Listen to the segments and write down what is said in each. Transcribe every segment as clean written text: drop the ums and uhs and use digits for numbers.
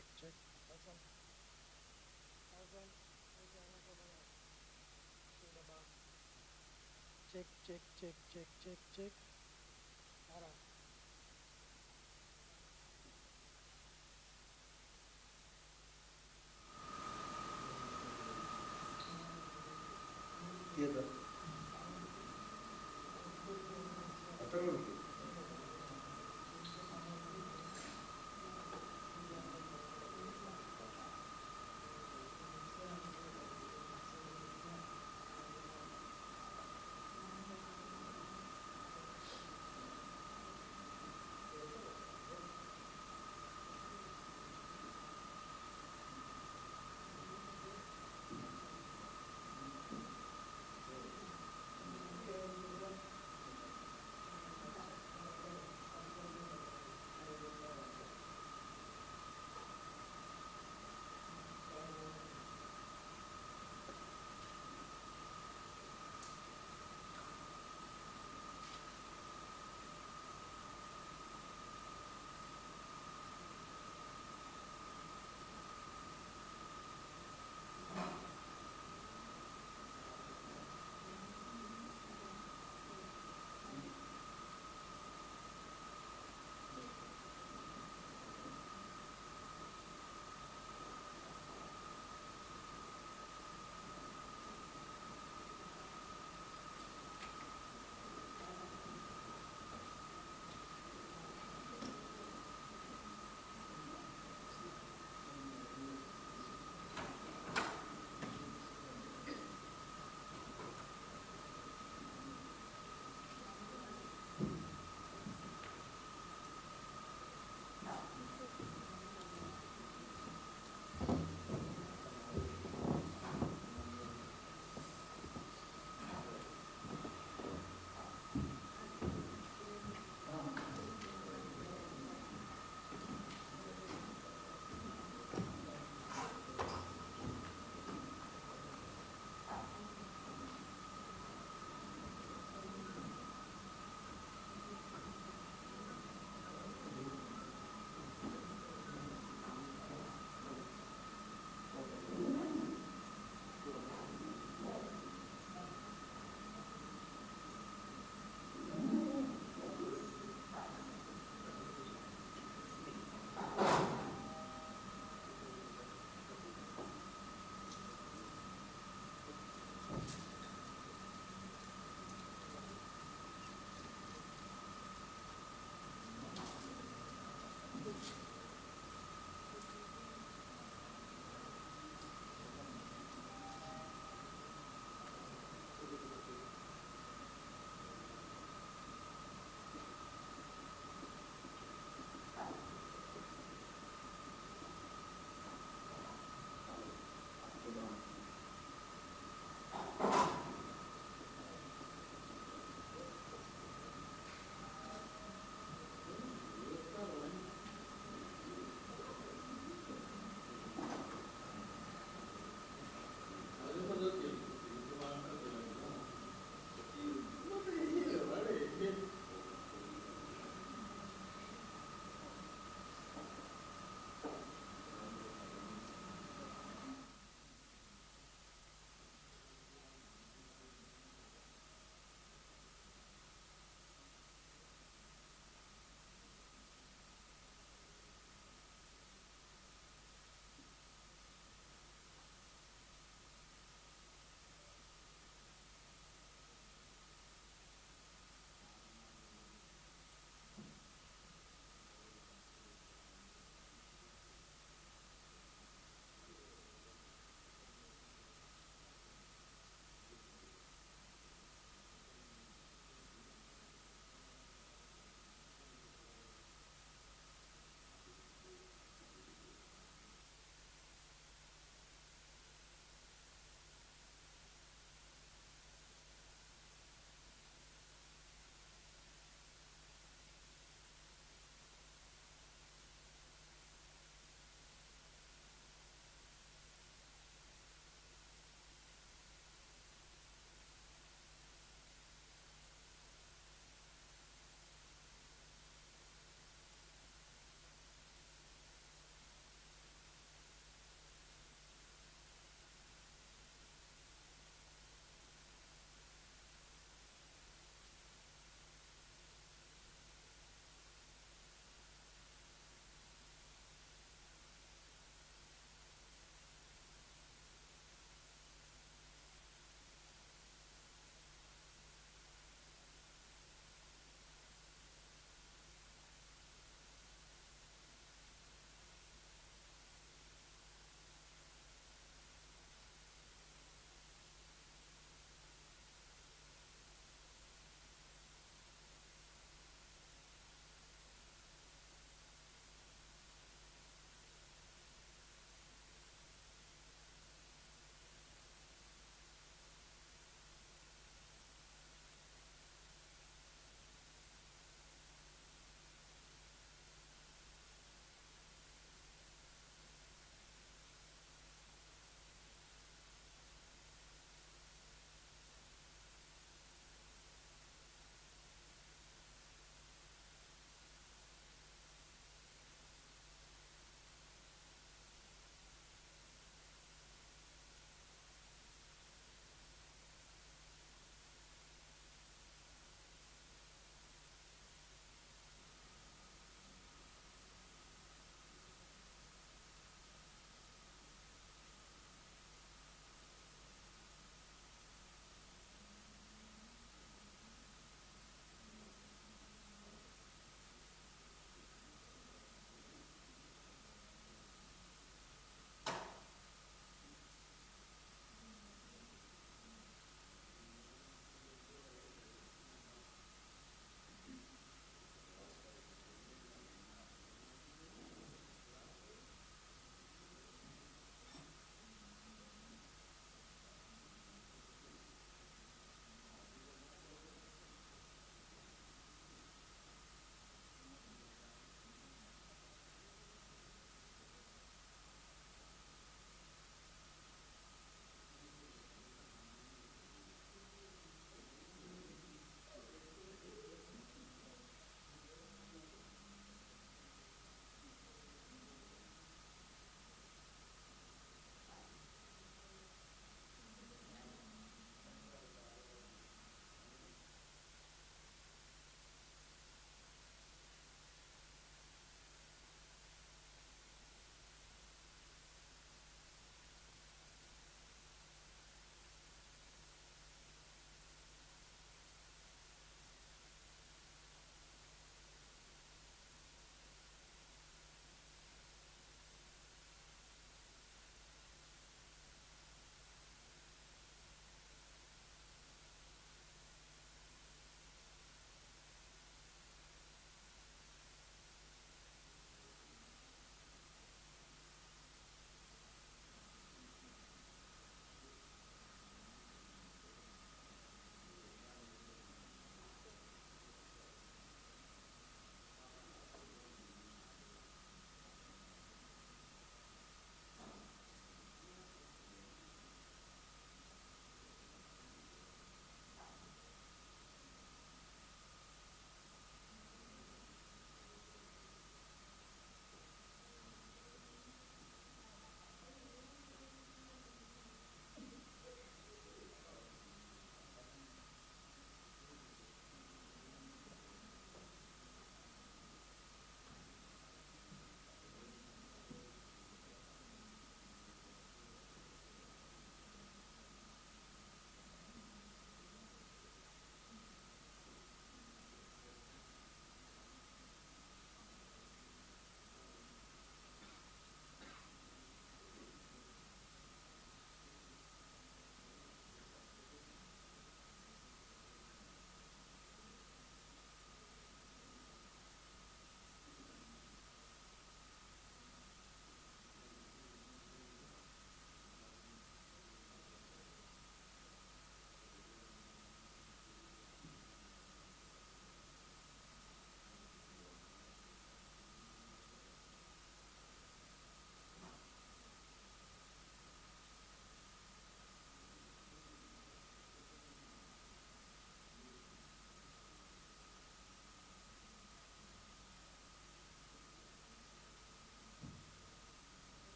check, check. Hasan, Hasan, Hasan ko ba yan? Okay na ba? Check, check, check, check, check, check. Tara. Tiada. Apa lagi?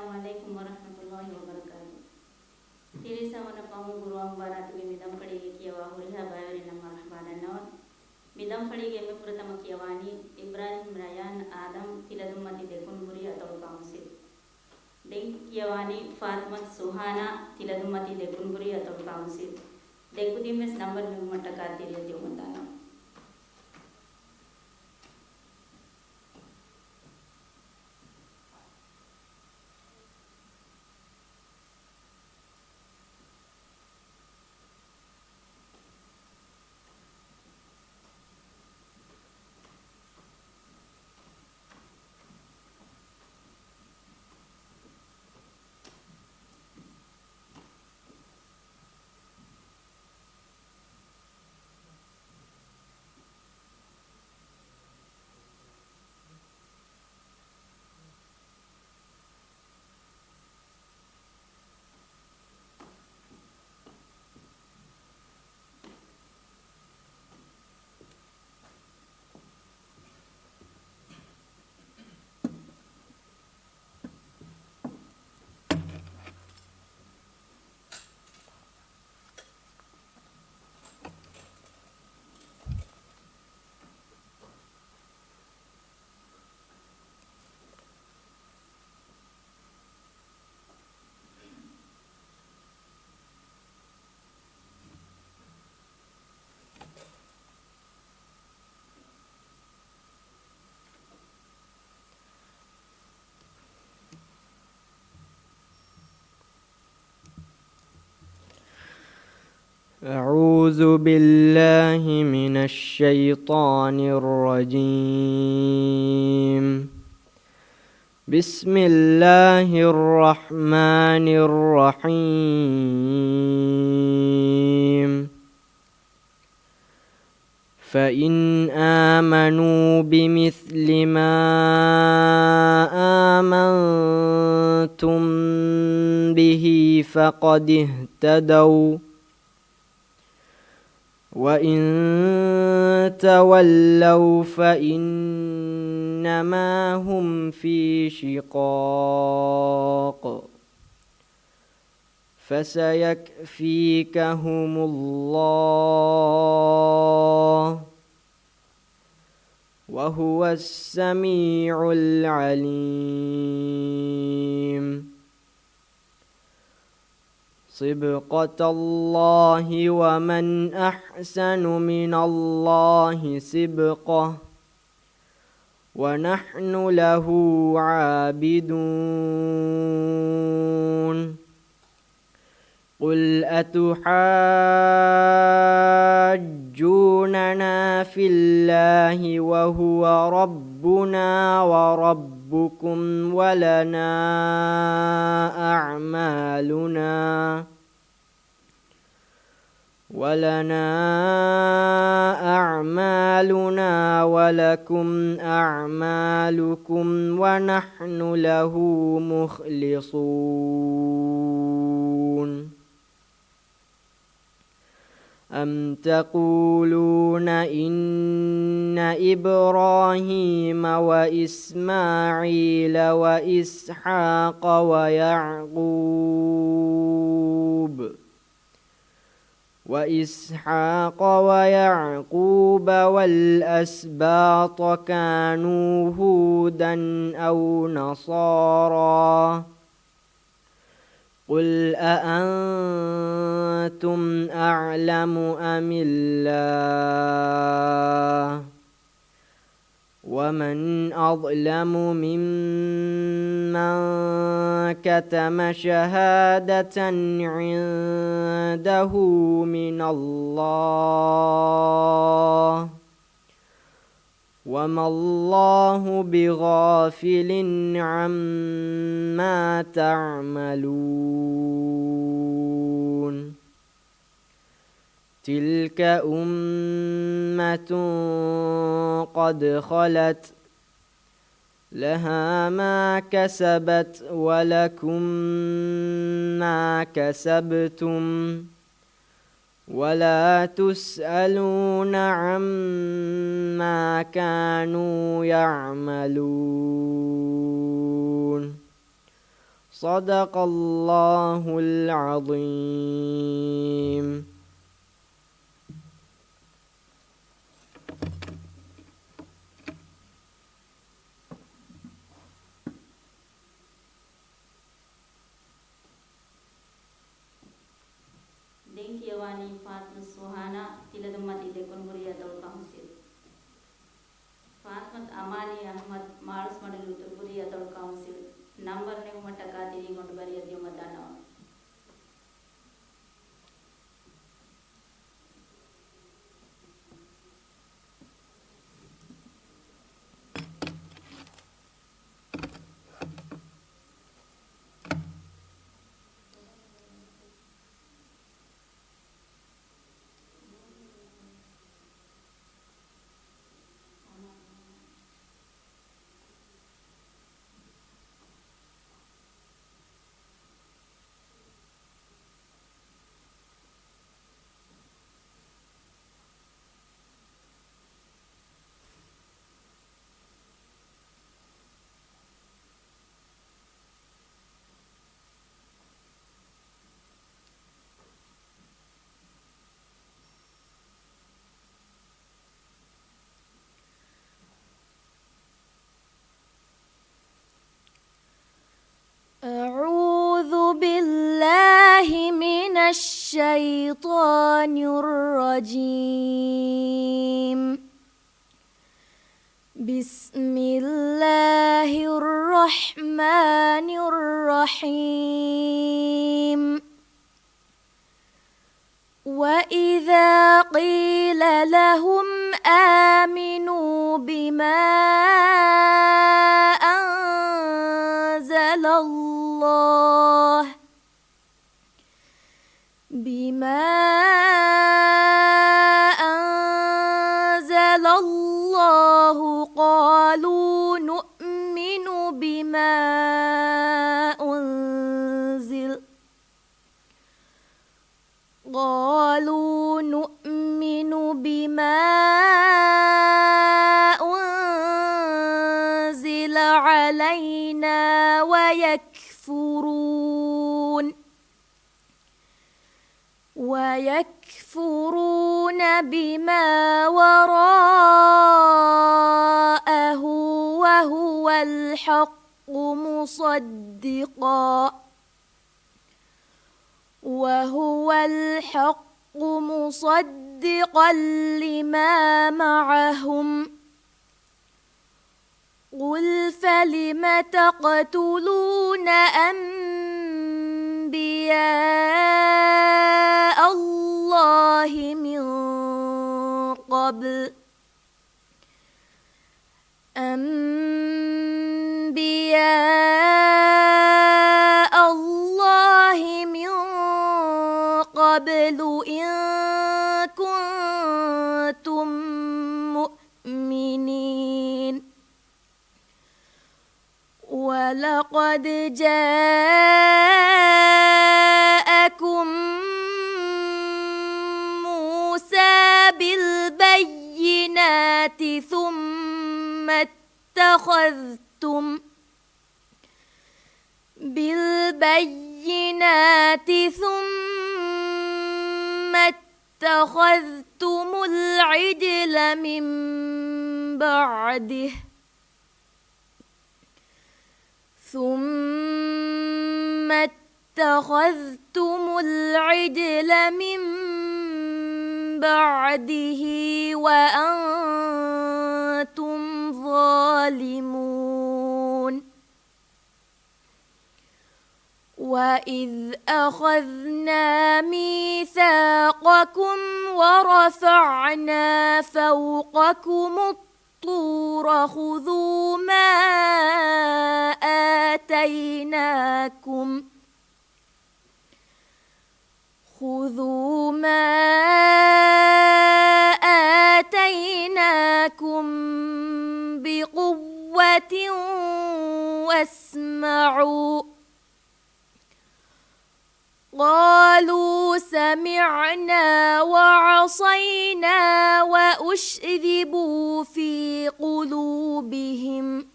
Assalamualaikum warahmatullahi wabarakatuh. Tiri sama na pamu guru ambara tu midam kadi kiawa huriha bayari na marhaban nawan. Midam kadi game pertama kiawani Ibrahim Ryan Adam tiladum mati dekun buri atau kamusil. Deng kiawani Fatma Suhana tiladum mati dekun buri atau kamusil. Dekudi mes number me mataka tiri ati umantana. أعوذ بالله من الشيطان الرجيم. بسم الله الرحمن الرحيم. فإن آمنوا بمثل ما آمنتم به فقد اهتدوا وإن تولوا فإنما هم في شقاق فسيكفيكهم الله وهو السميع العليم. صبغة الله ومن أحسن من الله صبغة ونحن له عابدون. قل أتحاجوننا في الله وهو ربنا وربكم ولنا أعمالنا ولكم أعمالكم ونحن له مخلصون. أم تقولون إن إبراهيم وإسماعيل وإسحاق ويعقوب والأسباط كانوا هودا أو نصارى؟ قل أأنتم أعلم أم الله؟ ومن أظلم ممن كتم شهادة عنده من الله وما الله بغافل عما تعملون. تلك أمة قد خلت لها ما كسبت ولكم ما كسبتم ولا تسألون عما كانوا يعملون. صدق الله العظيم. Dengkiawani Fatma Suhana tiladumati lekun guriya tol council. Fatma Amani Ahmad Mars Madalu Guriya tol council. Number ne mataka tiri gondu bariya diumadana. أعوذ بالله من الشيطان الرجيم. بسم الله الرحمن الرحيم. وإذا قيل لهم آمنوا بما أنزل الله قالوا نؤمن بما أنزل علينا ويكفرون بما وراءه وهو الحق مصدقا لما معهم. قل فلم تقتلون أنبياء الله من قبل إن كنتم مؤمنين. ولقد جاءكم موسى بالبينات ثم اتخذتم العجل من بعده وأنتم ظالمون. وإذ أخذنا ميثاقكم ورفعنا فوقكم الطور خذوا ما آتيناكم بقوة واسمعوا. قالوا سمعنا وعصينا وأشربوا في قلوبهم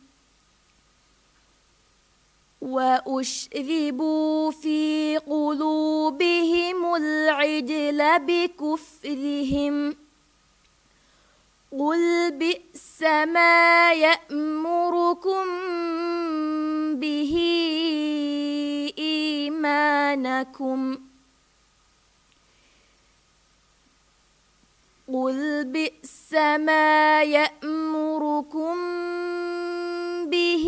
وأشربوا في قلوبهم العجل بكفرهم قل بئس ما يأمركم به إيمانكم قل بئس ما يأمركم به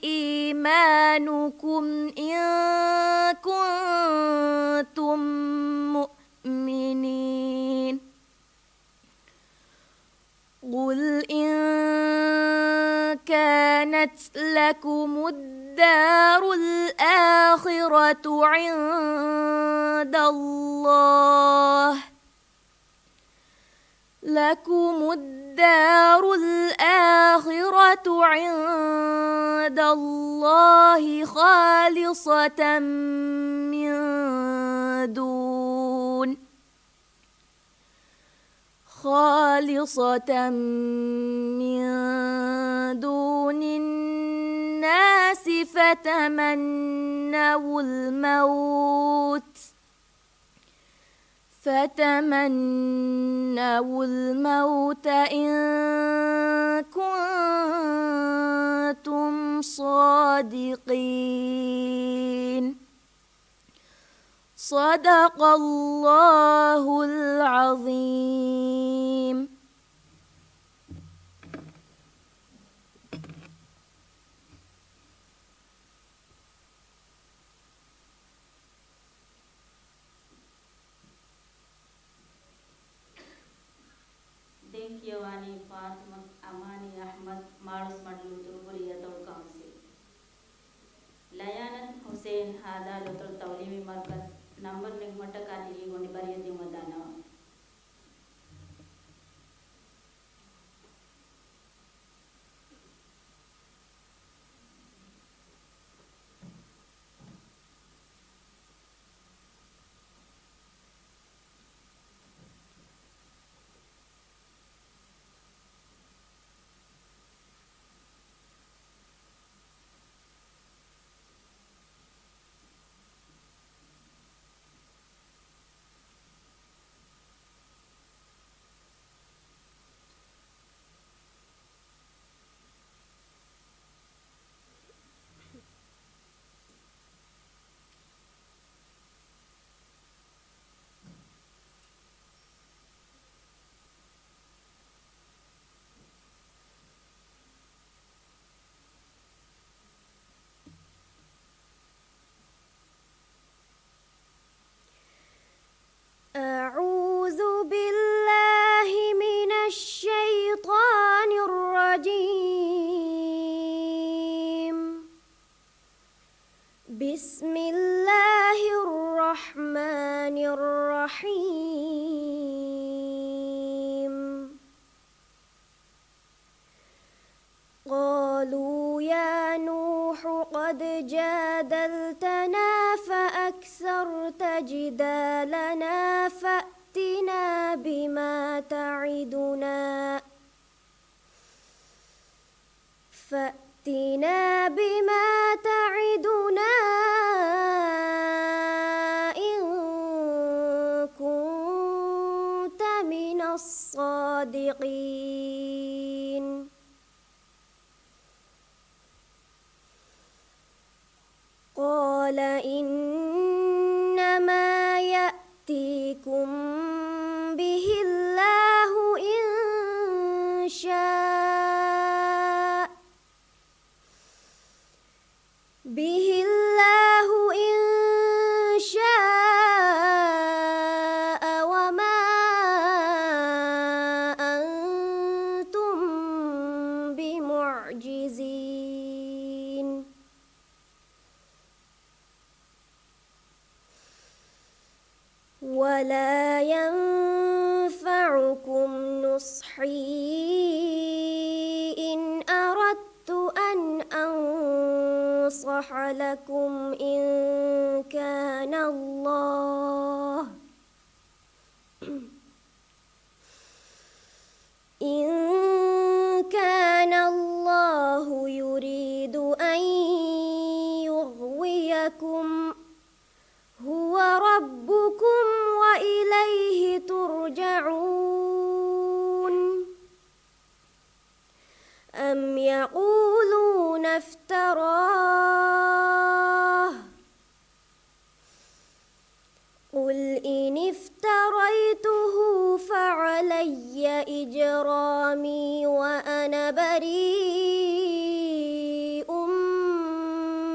إيمانكم إن كنتم مؤمنين قل إن كانت لكم الدار الآخرة عند الله عند الله خالصة من دون الناس فتمنوا الموت إن كنتم صادقين صدق الله العظيم. Denkiyawani Fatima Amani Ahmad Marus Madlu Turuburiya Tor Council Layanat Hussein Hada Lutur Tawlimi Markaz Number Nigmata Kaniri Gondi Bariyati Madana أعوذ بالله من الشيطان الرجيم. بسم الله الرحمن الرحيم. قالوا يا نوح قد جادلتنا فأكثرت جدالنا فأتنا بما تعدنا إن كنت من الصادقين. قال إنما يأتيكم به الله إن شاء وما أنتم بمعجزين. ولا ينفعكم نصحي إن أردت أن أنصح لكم إن كان الله يريد أن أم يقولون افتراه قل إن افتريته فعلي إجرامي وأنا بريء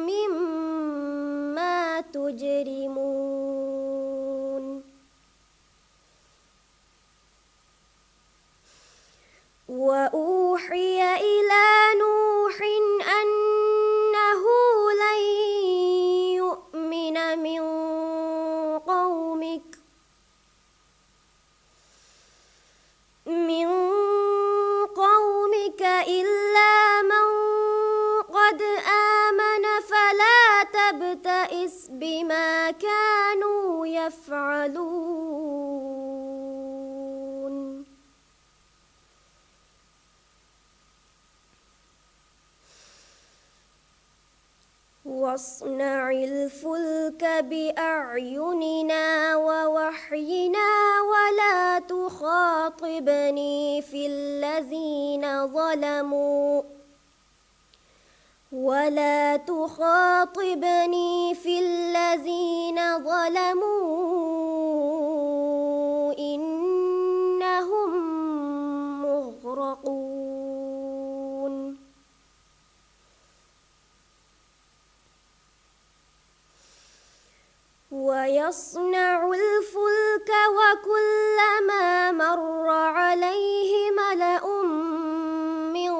مما تجرمون وأوحي إلى نوح أنه لن يؤمن من قومك إلا من قد آمن فلا تبتئس بما كانوا يفعلون واصنع الفلك بأعيننا ووحينا ولا تخاطبني في الذين ظلموا إنهم مغرقون ويصنع الفلك وكلما مر عليه ملأ من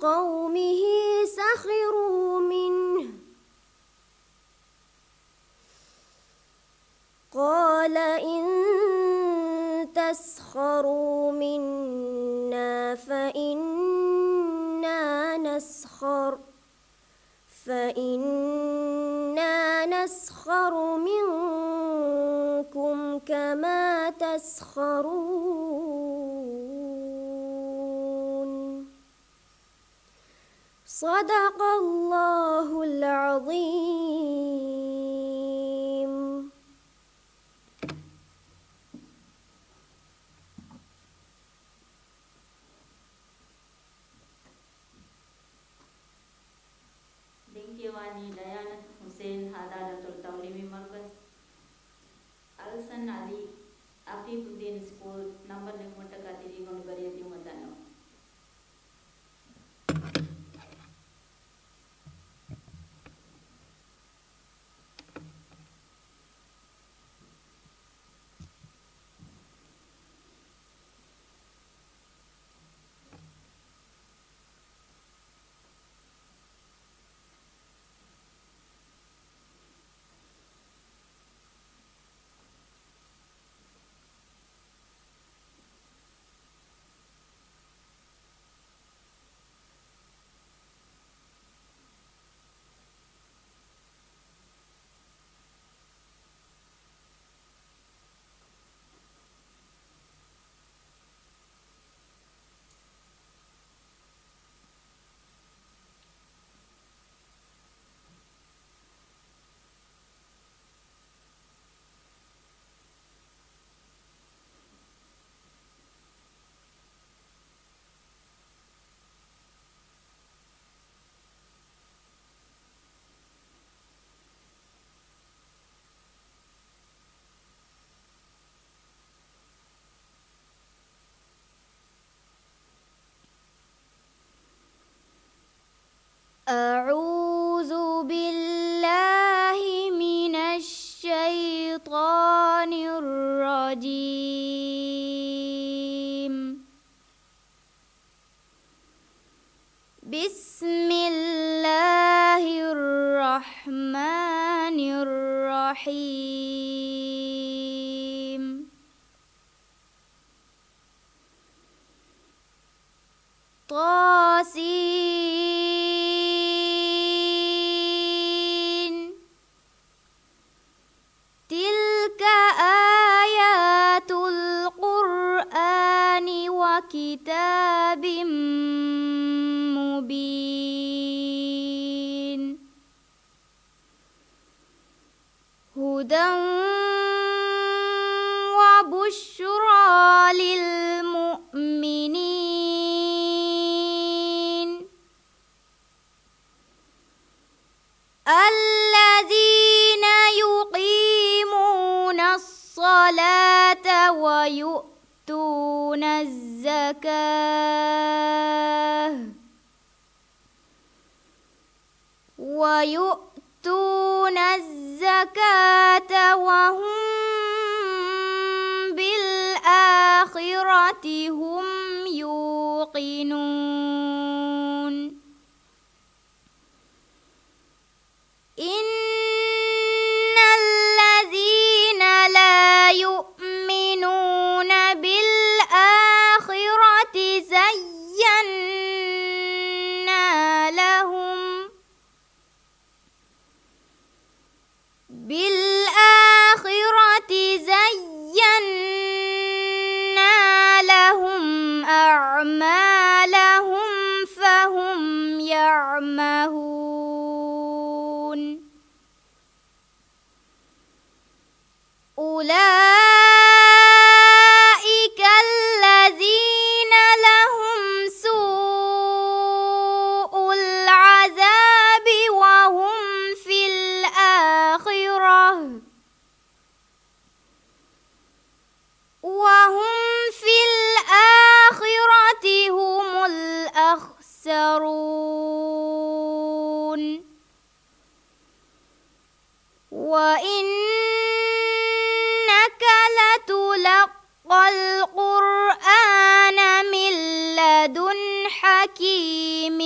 قومه سخروا منه قال إن تسخروا منا فإنا نسخر منكم كما تسخرون صدق الله العظيم. Dinkiwani Dayanat Hussein Hadalatul Taulimi Markaz Alsan Ali Afifuddin School number Nikmata Katiri Gonbariyati Matano. أعوذ بالله من الشيطان الرجيم. بسم الله الرحمن الرحيم. طاسين تلك آيات القرآن وكتاب مبين. هدى وبشرى للمؤمنين الذين يقيمون الصلاة ويؤتون الزكاة وهم بالآخرة هم يوقنون إن الذين لا يؤمنون بالآخرة زينا لهم أعمالهم فهم يعمهون أولئك الذين لهم سوء العذاب وهم في الآخرة هم الأخسرون وإنك لتلقى القرآن من لدن حكيم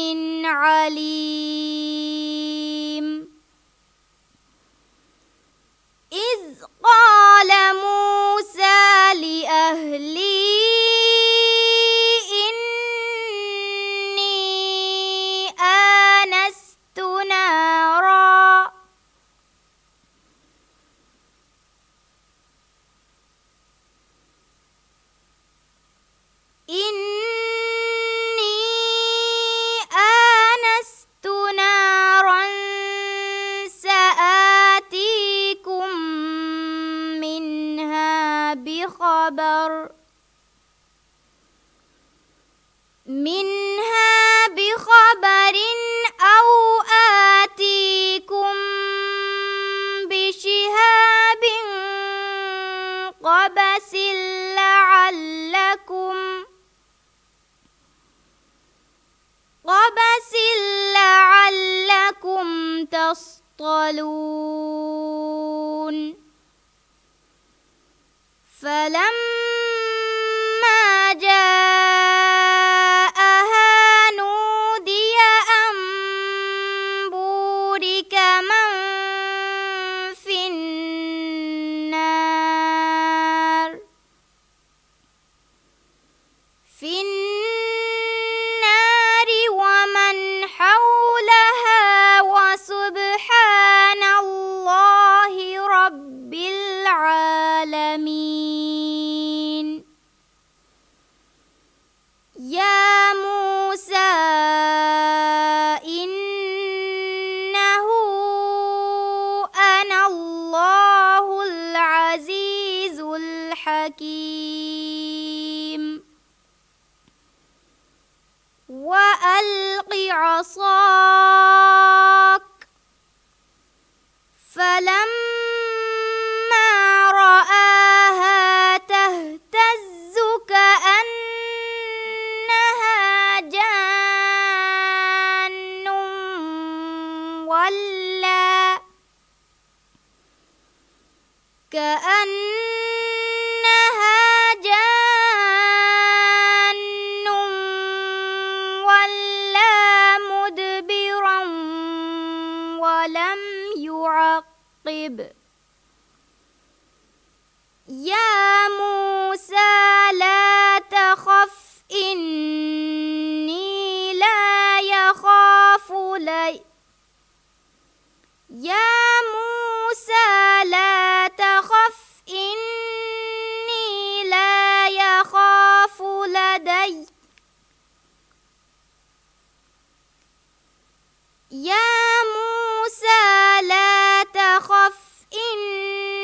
عليم إذ قال موسى لأهله إني آنست نارا سآتيكم منها بخبر أو آتيكم بشهاب قبس لعلكم تصطلون فلما جاءها نودي أن بورك من في النار ومن حولها وسبحان الله رب العالمين يا موسى إنه أنا الله العزيز الحكيم وألق عصاك فلما رآها تهتز كأنها جان ولا مدبرا ولم يعقب يا موسى لا تخف إني لا يخاف يا موسى لا تخف إني لا يخاف لدي يا موسى لا تخف إني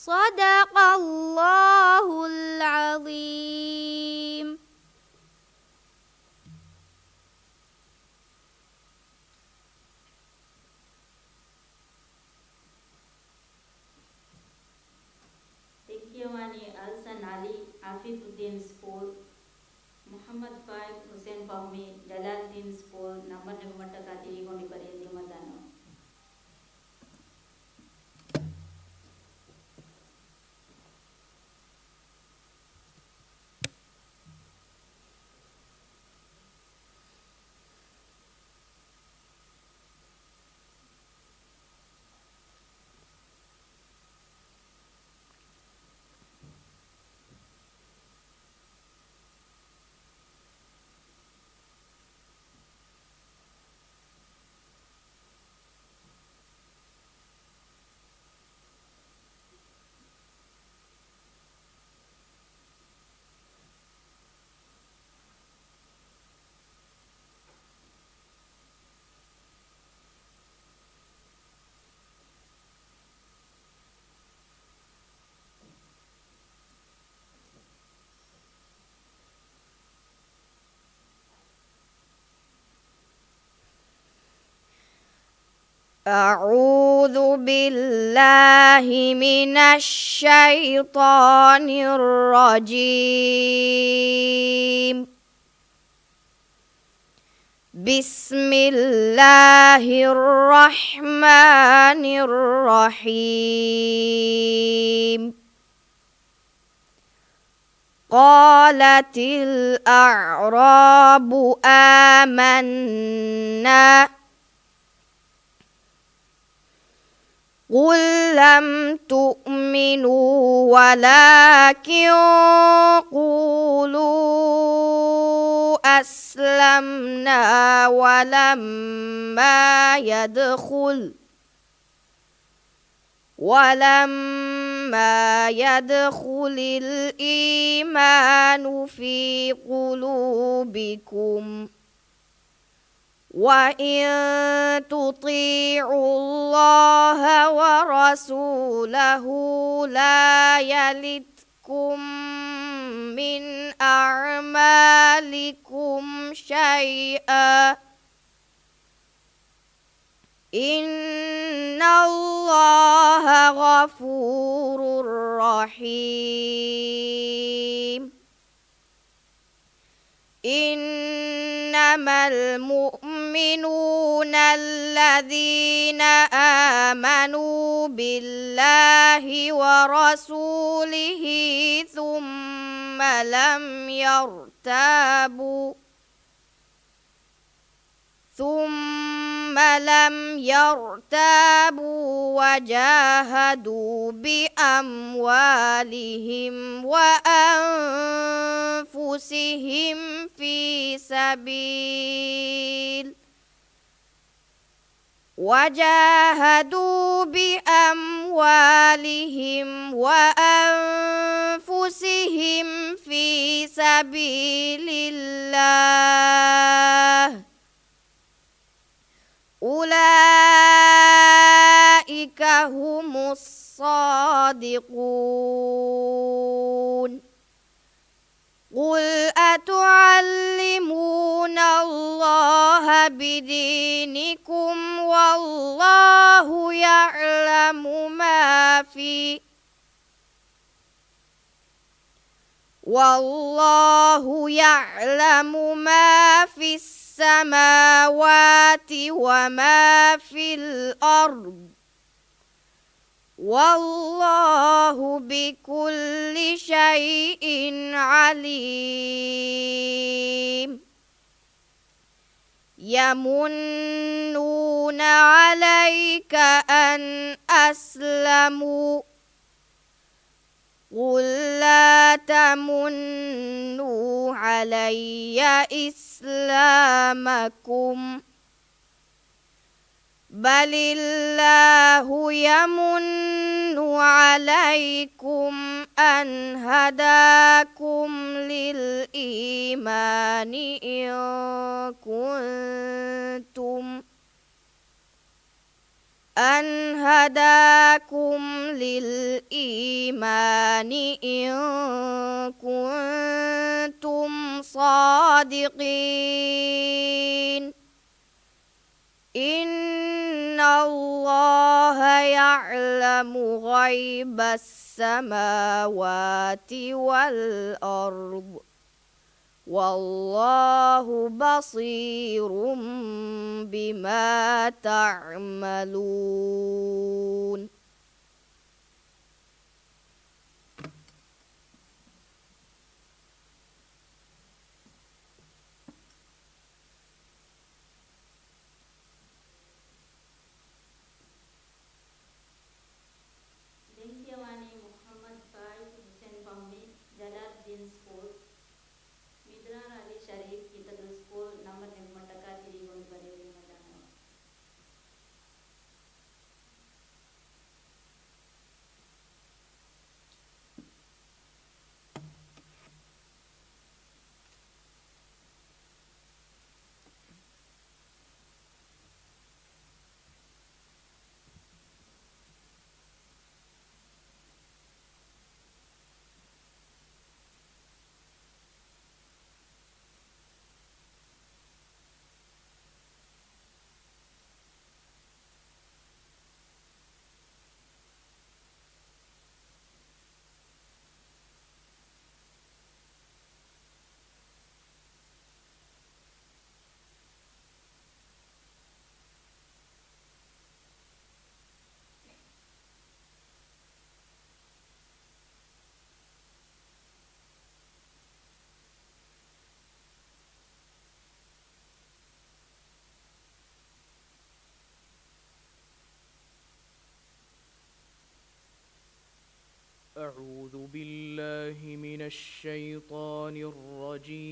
صدق الله العظيم. Tekiawani Alsan Ali, Afifuddin School, Muhammad Faik Hussein Fahmi, Jalaluddin School, number Nemmata Katiri Gondi Parendi Madano. أعوذ بالله من الشيطان الرجيم. بسم الله الرحمن الرحيم. قالت الأعراب آمنا قل لم تؤمنوا ولكن قولوا أسلمنا ولما يدخل الإيمان في قلوبكم وإن تطيعوا الله ورسوله لا يلتكم من أعمالكم شيئا إن الله غفور رحيم. إنما المؤمنون الذين آمنوا بالله ورسوله ثم لم يرتابوا وجاهدوا بأموالهم وأنفسهم في سبيل الله أولئك هم الصادقون. قل أتعلمون الله بدينكم والله يعلم ما في السماوات وما في الأرض والله بكل شيء عليم. يمنون عليك أن أسلموا قل لا تمنوا علي إسلامكم بل الله يمن عليكم أن هداكم للإيمان أن هداكم للإيمان إن كنتم صادقين إن الله يعلم غيب السماوات والأرض والله بصير بما تعملون. Dengkiawani Muhammad Faiz Hussein Pammi, Jalaluddin School, Midran Ali Sharif Kitabul School, Namar Nirmataka Tirigon Bareli Madano. أعوذ بالله من الشيطان الرجيم.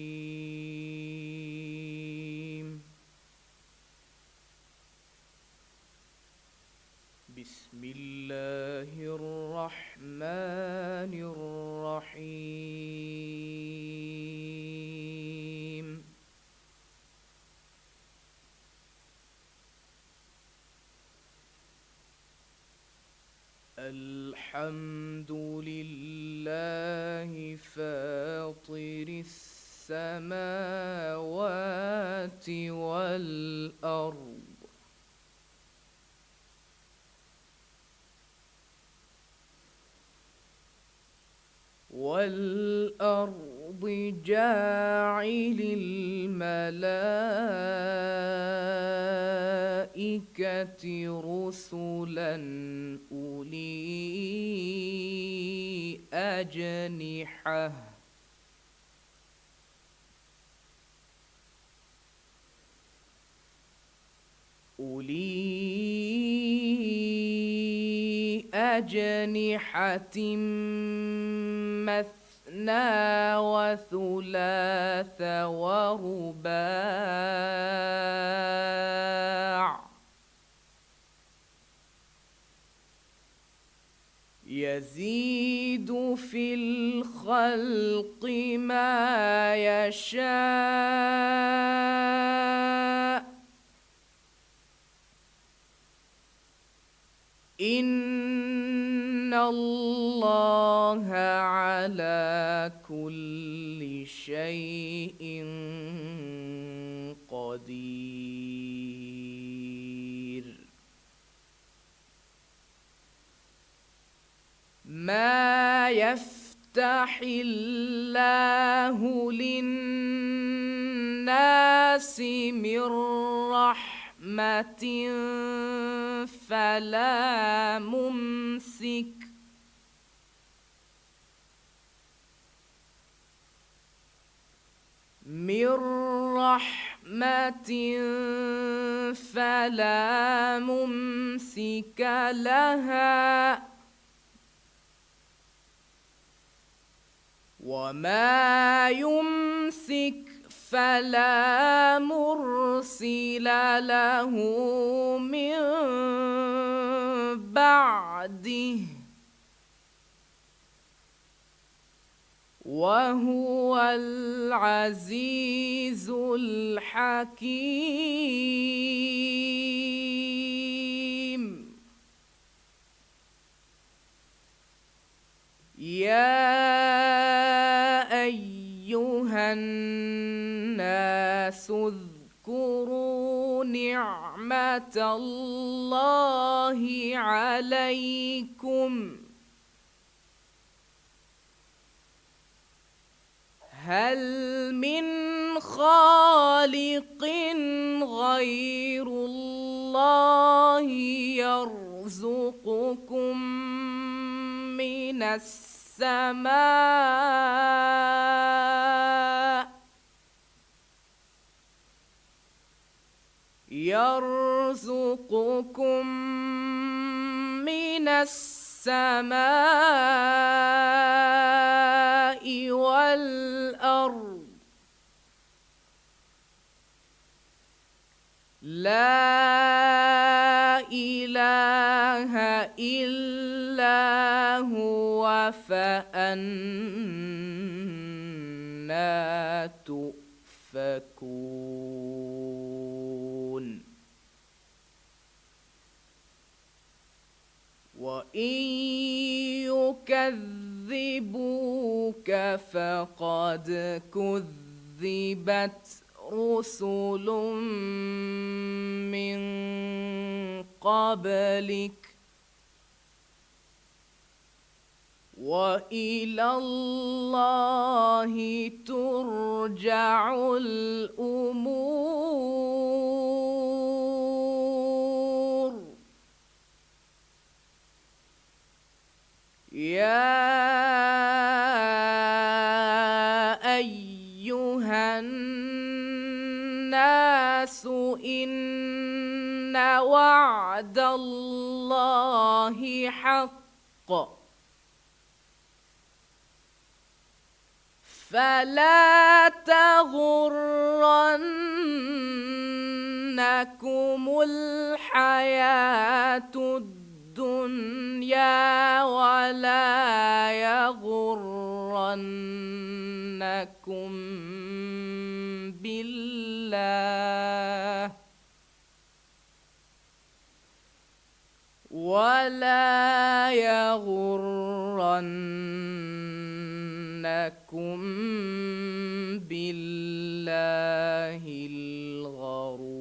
بسم الله الرحمن الرحيم. الحمد لله فاطر السماوات والأرض جاعل الملائكة رسلا أولي أجنحة مثنى وثلاث ورباع يزيد في الخلق ما يشاء إن الله على كل شيء قدير. ما يفتح الله للناس من رحمة فلا ممسك لها وما يمسك فلا مرسل له من بعده وهو العزيز الحكيم. يا أيها الناس اذكروا نعمة الله عليكم هل من خالق غير الله يرزقكم من السماء والأرض لا إله إلا هو فأنى تؤفكون وإن يكذبوك فقد كذبت رسل من قبلك وإلى الله ترجع الأمور يا أيها الناس إن وعد الله حق فلا تغرنكم الحياة الدنيا ولا يغرنكم بالله الغرور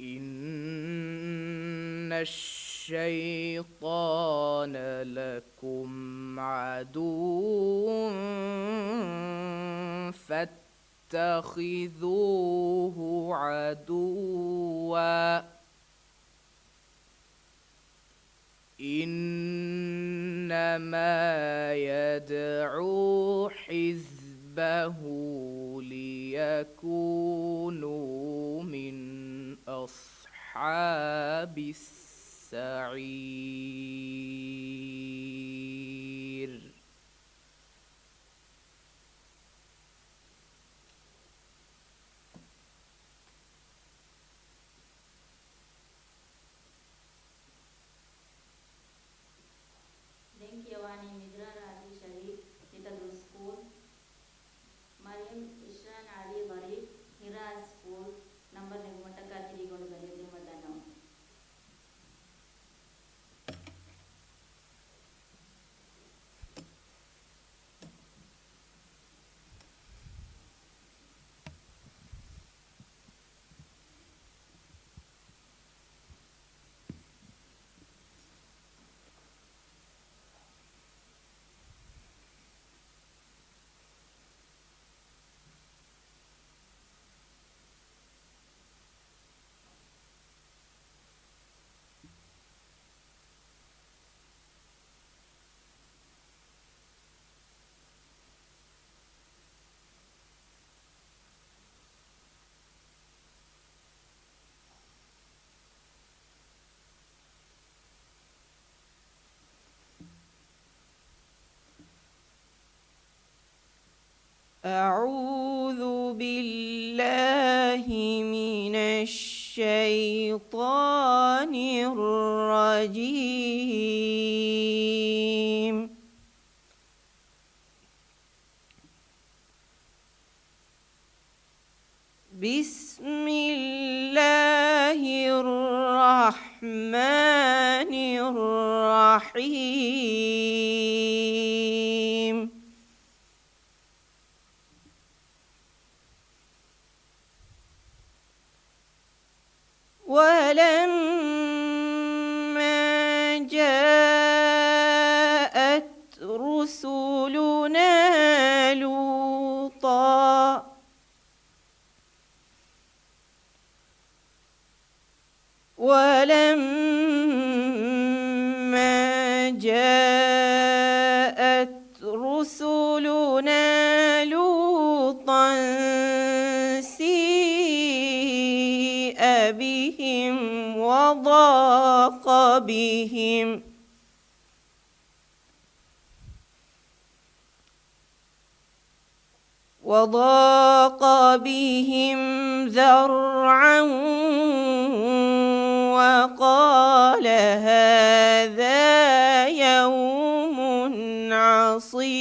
إن الشيطان لكم عدو فاتخذوه عدوا إنما يدعو حزبه ليكونوا من أصحاب السعير Kiawani Midran Ali Sharif Little School, Mariam Ishran Ali Gharib Hira School, number Nigmataka Tirigon Galibi Madano. أعوذ بالله من الشيطان الرجيم بسم الله الرحمن الرحمن الرحيم. ولما جاءت رسلنا لوطا سيء بهم وضاق بهم ذرعا وقال هذا يوم عصيب.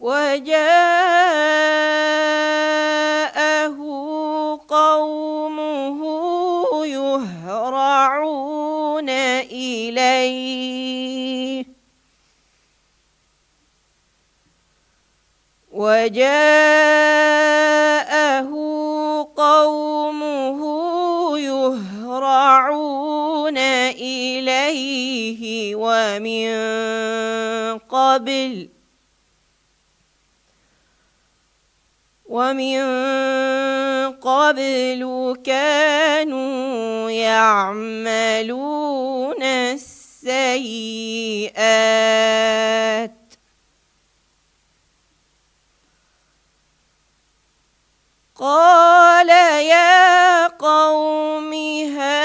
وجاءه قومه يهرعون إليه ومن قبل كانوا يعملون السيئات قال يا قوم هؤلاء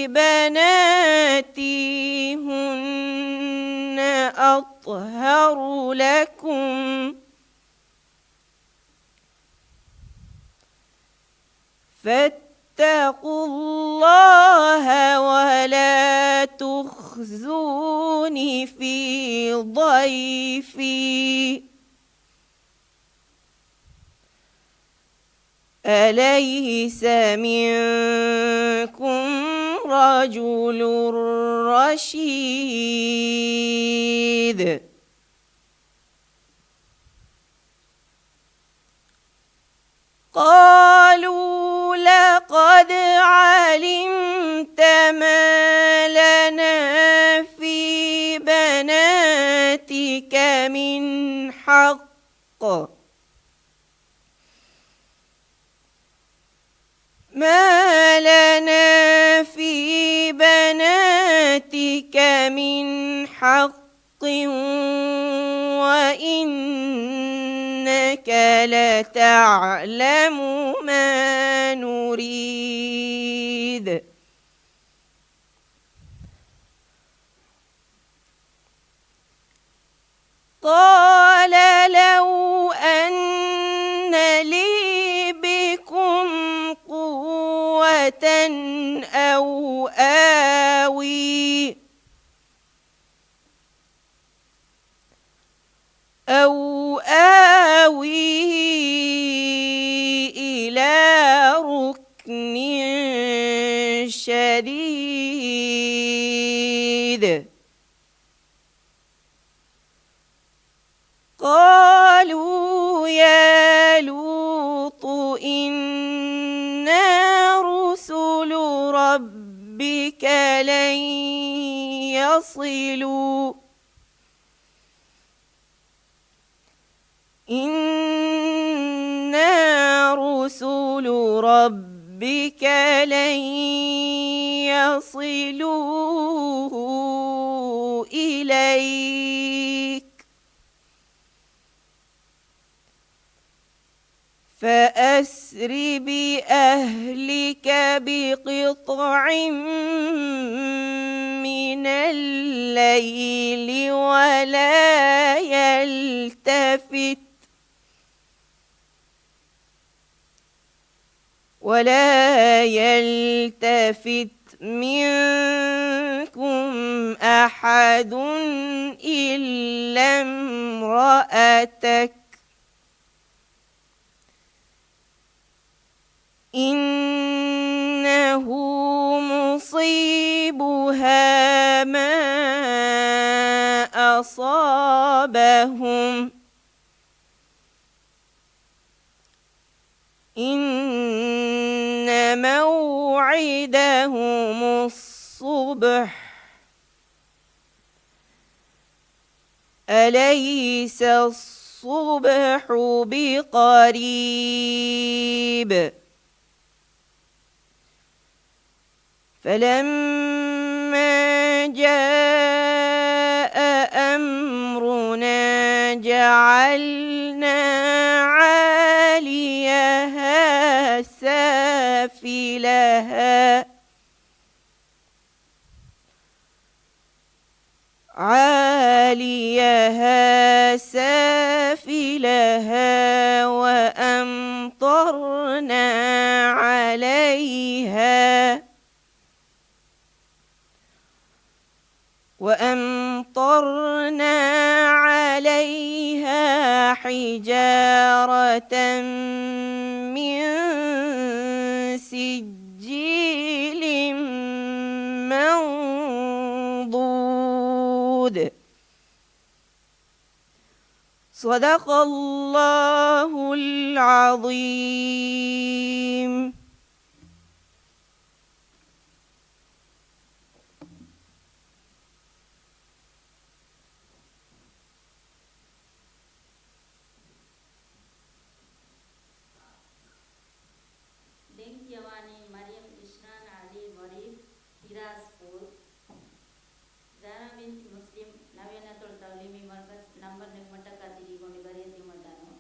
بناتي هن أطهر لكم فاتقوا الله ولا تخزوني في ضيفي أليس منكم رجل رشيد. قالوا لقد علمت ما لنا في بناتك من حق وإنك لتعلم ما نريد. قال لو أن لي بكم قوة أو آوي إلى ركن شديد. قالوا يا لوط إنا رسل ربك لن يصلوا إليك فأسر بأهلك بقطع من الليل ولا يلتفت منكم أحد إلا امرأتك إنه مصيبها ما أصابهم إن موعدهم الصبح أليس الصبح بقريب فلما جاء أمرنا جعلنا عاليها سافلها وأمطرنا عليها حجارة من سجيل منضود صدق الله العظيم. Denkiawani Maryam Ishran Ali Warif Tiraspur Zara binti Muslim Naviyanatul Tawlimi Markaz number Nigmata Katiri Gondi Bariyati Matano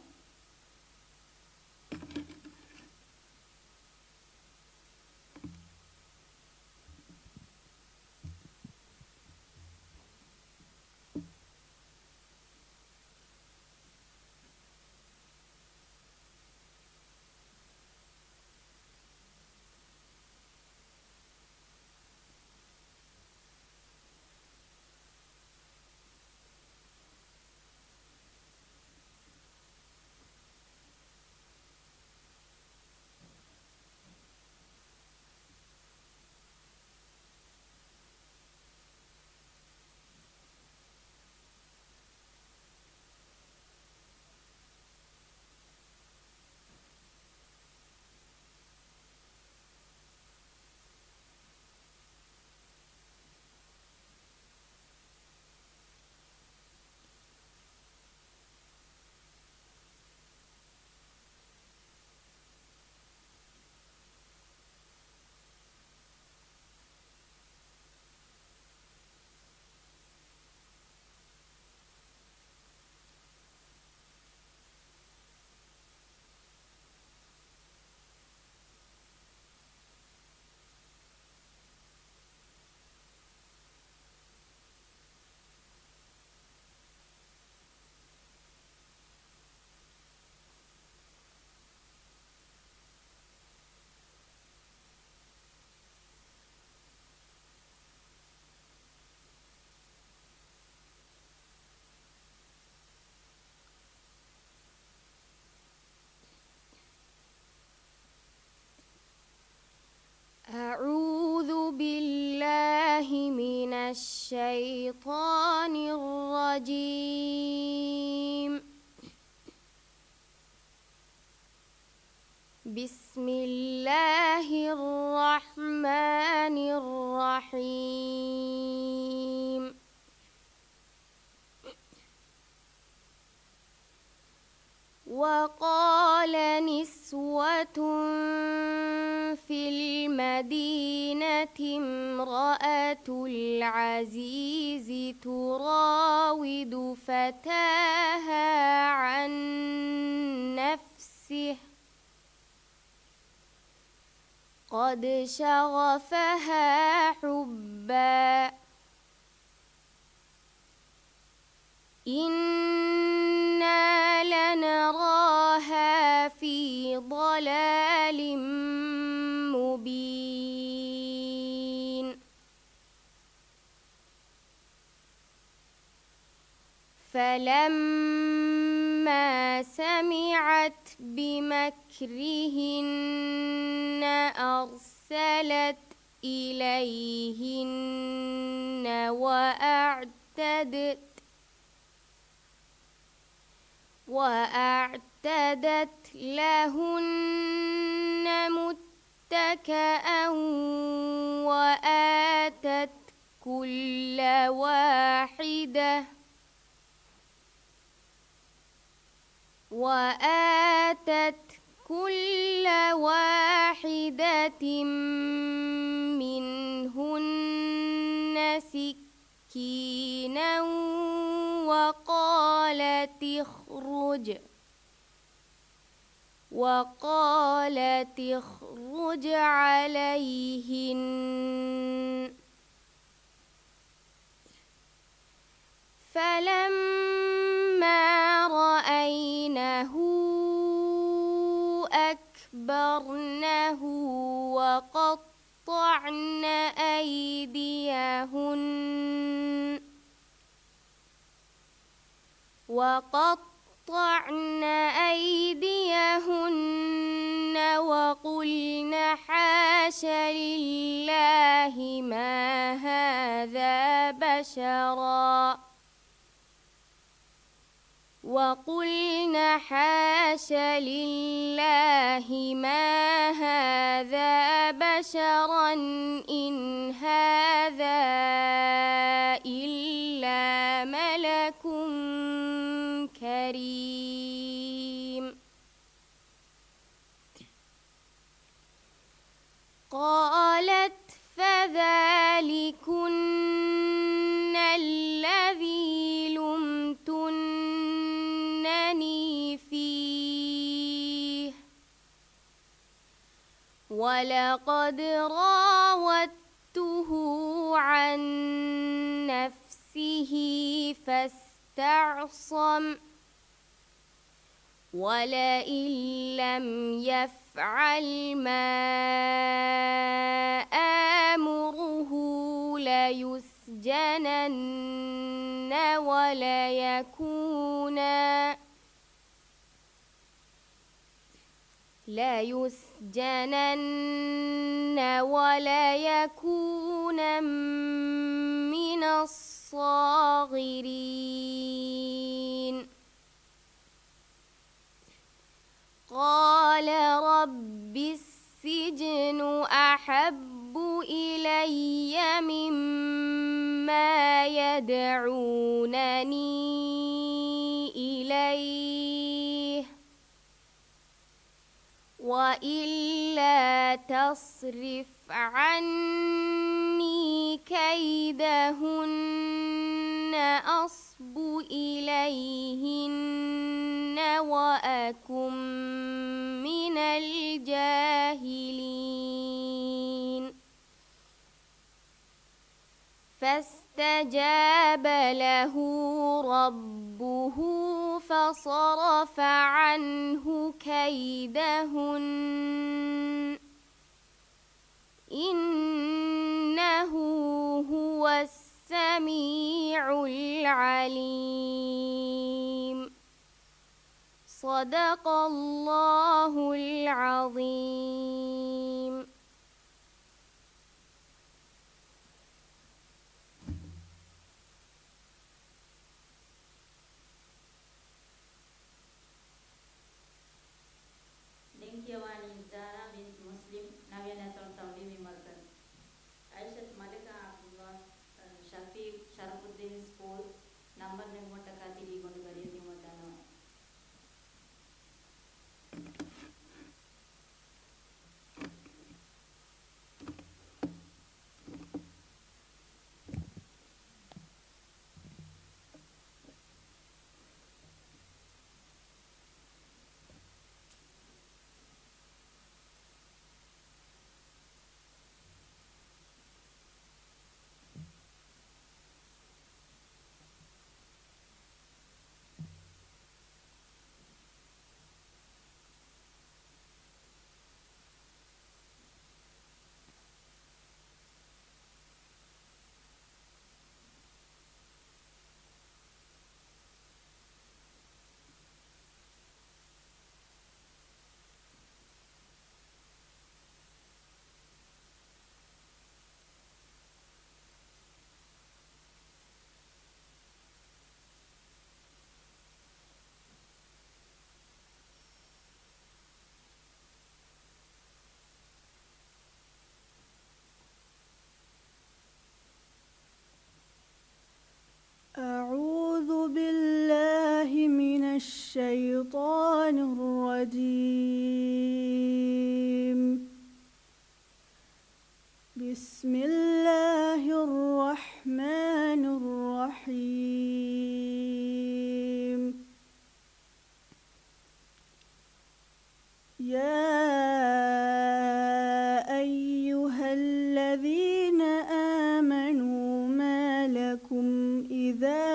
أعوذ بالله من الشيطان الرجيم بسم الله الرحمن الرحيم وقال نسوة في المدينة امرأة العزيز تراود فتاها عن نفسه قد شغفها حبا إنا لنراها في ضلال مبين فلما سمعت بمكرهن أرسلت إليهن وأعتدت لهن متكأ وآتت كل واحدة منهن سكينا وقالت اخرج عليهن فلما رأينه أكبرنه وقطعن أيديهن وقلن حاش لله ما هذا بشرا إن هذا إلا ملك كريم قالت فذلكن الذي لمتنني فيه ولقد راودته عن نفسه فاستعصم ولئن لم يفعل ما آمره ليسجنن وليكون من الصاغرين قال رب السجن أحب إلي مما يدعونني إليه وإلا تصرف عني كيدهن أصب إليهن وأكن من الجاهلين فاستجاب له ربه فصرف عنه كيدهن إنه هو السميع العليم صدق الله العظيم. Dengkiawani Zara bint Muslim Nabiana Tawli Mimalkan Aishat Malika Abdullah Shafiq Sharafuddin School number Nemota Katiri Gondagari Timotano بسم الله الرحمن الرحيم يا أيها الذين آمنوا ما لكم إذا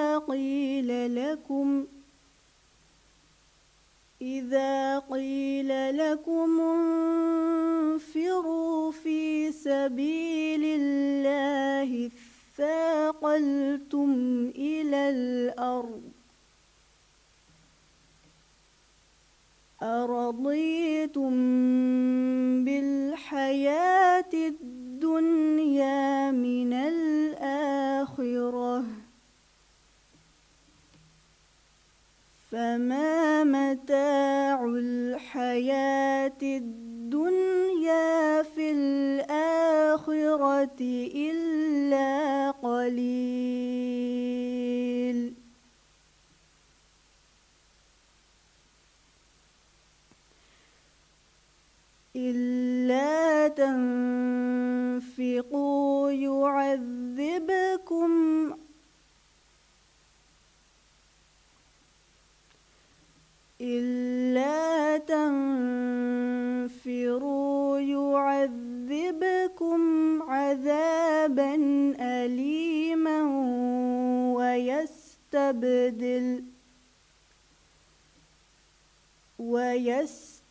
قيل لكم انفروا في سبيل الله اثاقلتم إلى الأرض أرضيتم بالحياة الدنيا من الآخرة فما متاع الحياة الدنيا في الآخرة إلا قليل إلا تنفقوا يعذبكم عذابا أليما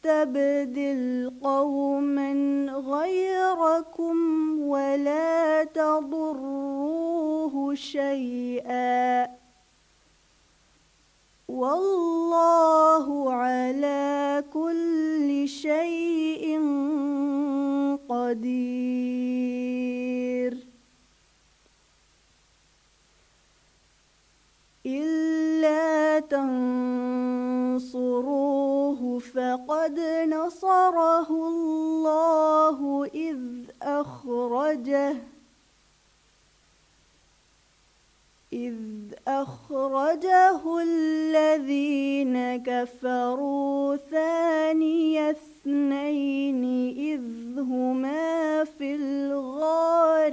ويستبدل قوما غيركم ولا تضروه شيئا والله على كل شيء قدير إلا تنصروه فقد نصره الله إذ أخرجه الذين كفروا ثاني اثنين إذ هما في الغار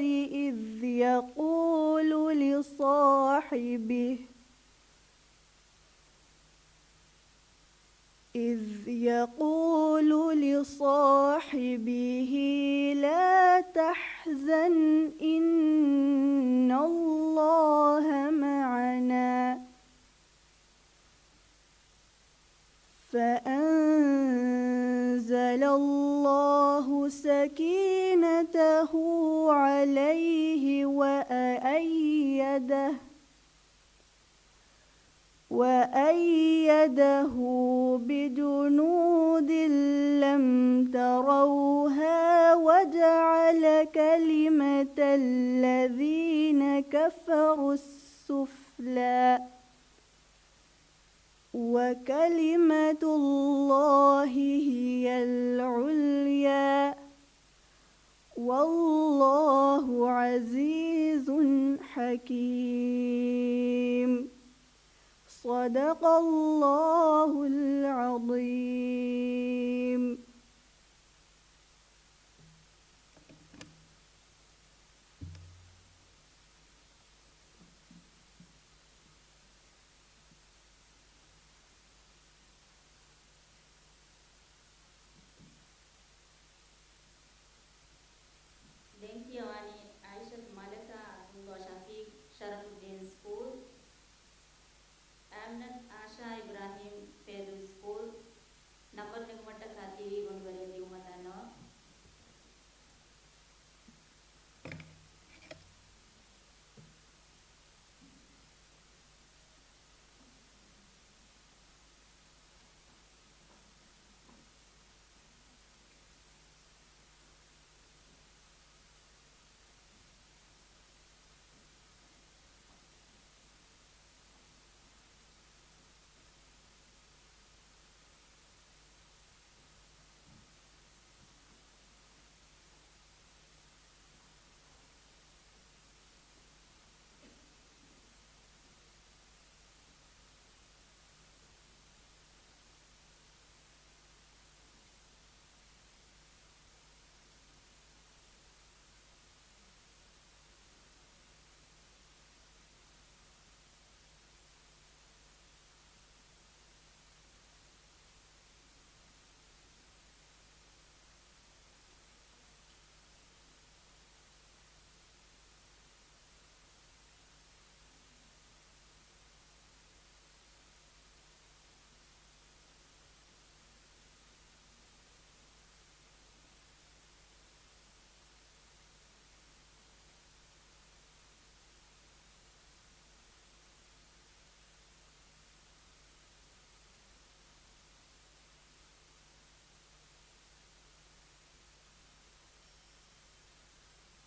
إذ يقول لصاحبه لا تحزن إن الله معنا فأنزل الله سكينته عليه وأيده بجنود لم تروها وجعل كلمة الذين كفروا السفلى وكلمة الله هي العليا والله عزيز حكيم صدق الله العظيم. Dengkiawani Aisyah Malaka Abdullah Shafiq Sharafuddin School Amnat Asha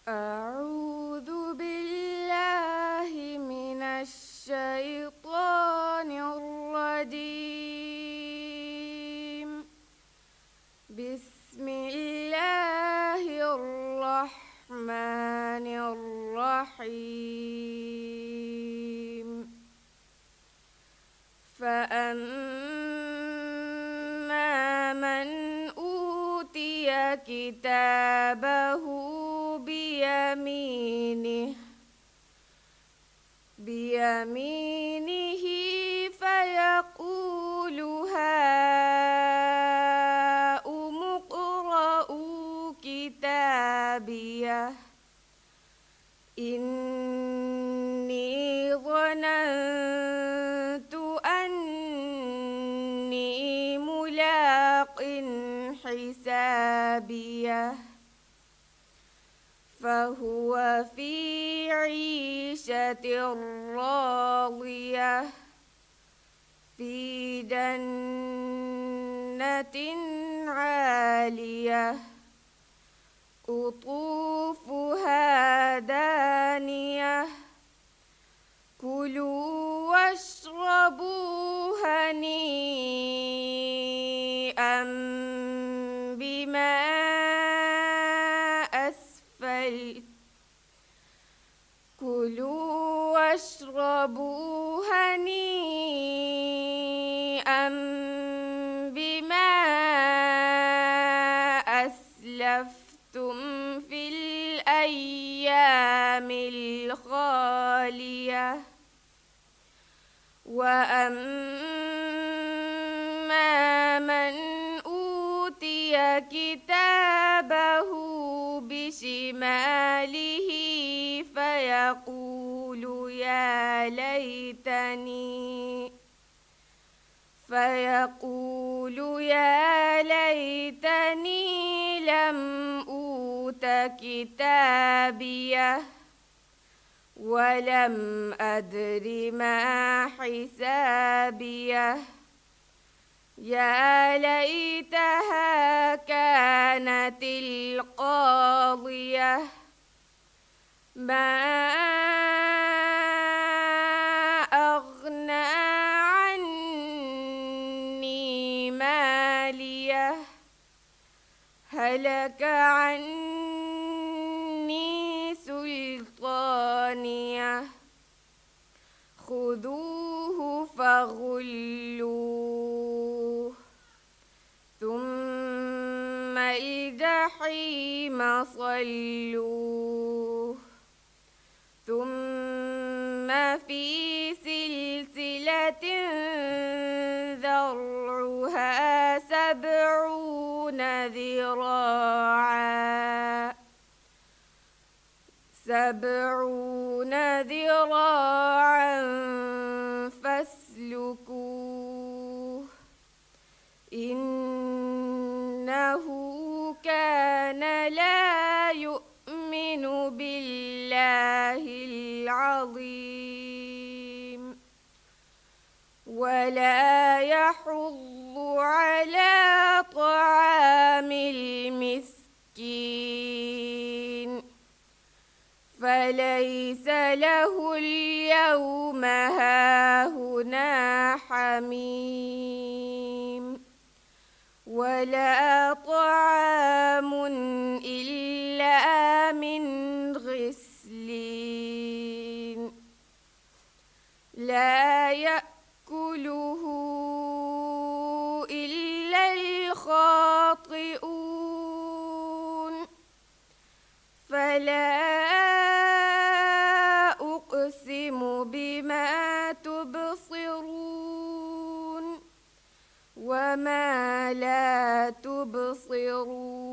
أعوذ بالله من الشيطان الرجيم. بسم الله الرحمن الرحيم. فأما من أوتي كتابه بيمينه فيقول هاؤم اقرءوا كتابيه إني ظننت أني ملاق حسابيه فهو في عيشة راضية في جنة عالية قطوفها دانية كلوا واشربوا هنيئا بما كلوا واشربوا هنيئا بما أسلفتم في الأيام الخالية. وأما من أوتي كتابه بشماله فيقول يا ليتني لم أوت كتابيه ولم أدر ما حسابيه يا ليتها كانت القاضية ما أغنى عني ماليه هلك عني سلطانيه خذوه فغلوه ثم الجحيم صلوه ثم في سلسلة ذرعها 70 ذراعا فاسلكوه إنه كان لا يؤمن بالله العظيم ولا يحض على طعام المسكين فليس له اليوم هاهنا حميم ولا طعام إلا من غسلين لا يأكله إلا الخاطئون فلا أقسم بما تبصرون وما لا تبصرون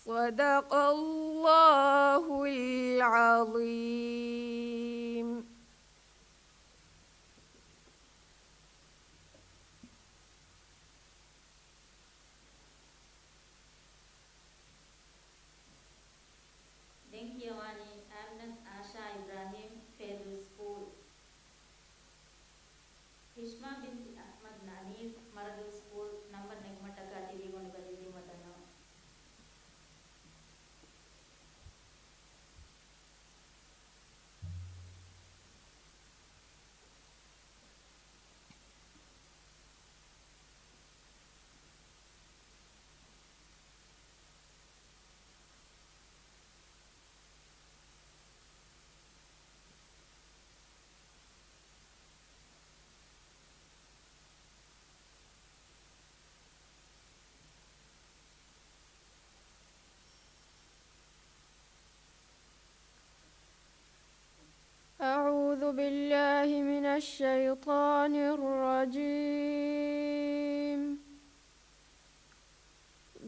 صدق الله العظيم. Dengkiawani Amnat Asha Ibrahim Federal School. Hishma binti Ahmad Nanif Maradul School number Nagmataka Tiligon Balili Madana. بالله من الشيطان الرجيم.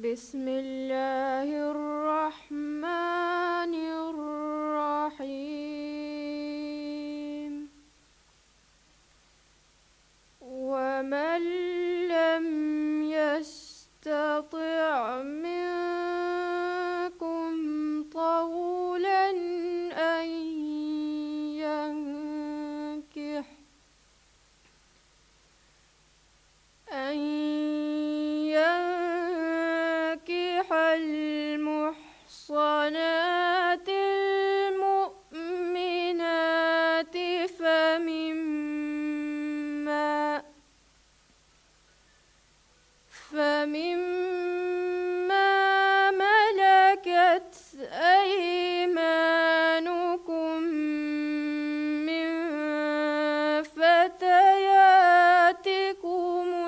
بسم الله الرحمن الرحيم. ومن لم يستطع منكم طولا أن ينكح المحصنات المؤمنات فمما ملكت أيمانكم من فتياتكم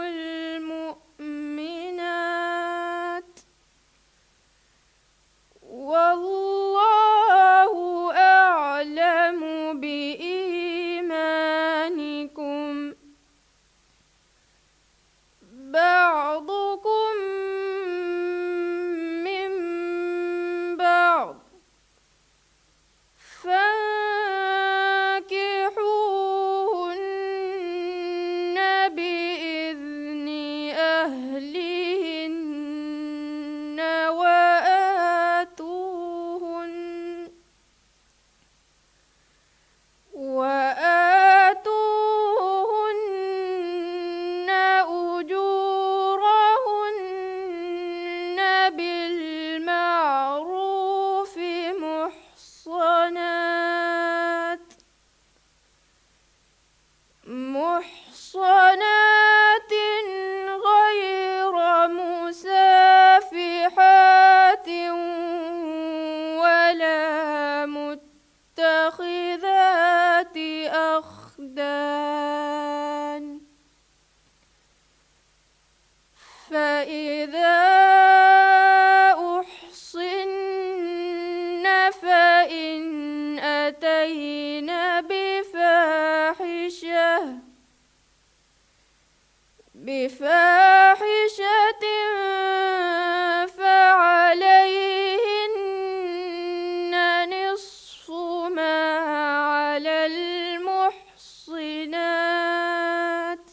المؤمنات، والله أعلم بإيمانكم، بعضكم من بعض، فانكحوهن بإذن أهلهن وآتوهن أجورهن بالمعروف محصنات غير مسافحات ولا متخذات أخدان، فإذا أحصن فإن أتين بفاحشة فعليهن نصف ما على المحصنات،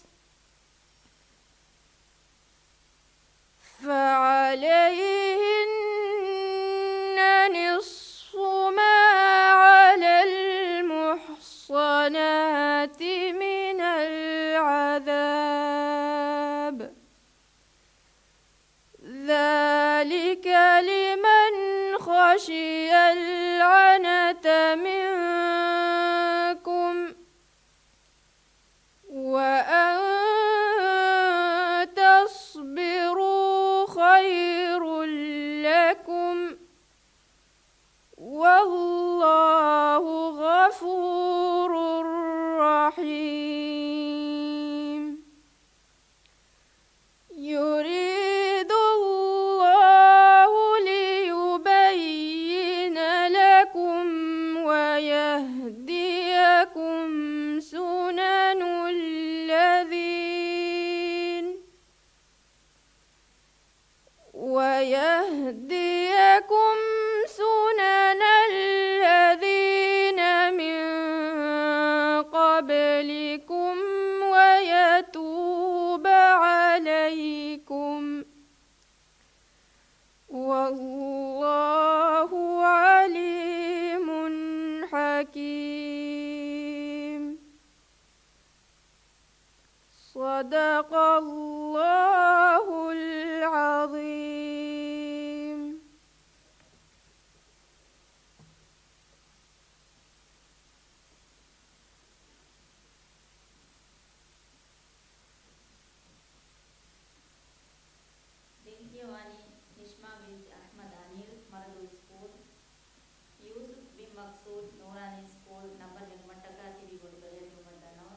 من العذاب، ذلك لمن خشي العنة منكم، وأن تصبروا خير لكم، والله غفور رحيم. يريد الله ليبين لكم ويهديكم سنن الذين من قبلكم ويتوب عليكم، والله عليم حكيم. صدق الله العظيم. Dinkiwani Nishma binti Ahmad Anil Maradu School, Yusuf bin Maksud Noorani School, number Mataka TV Gurugaya Tumadano.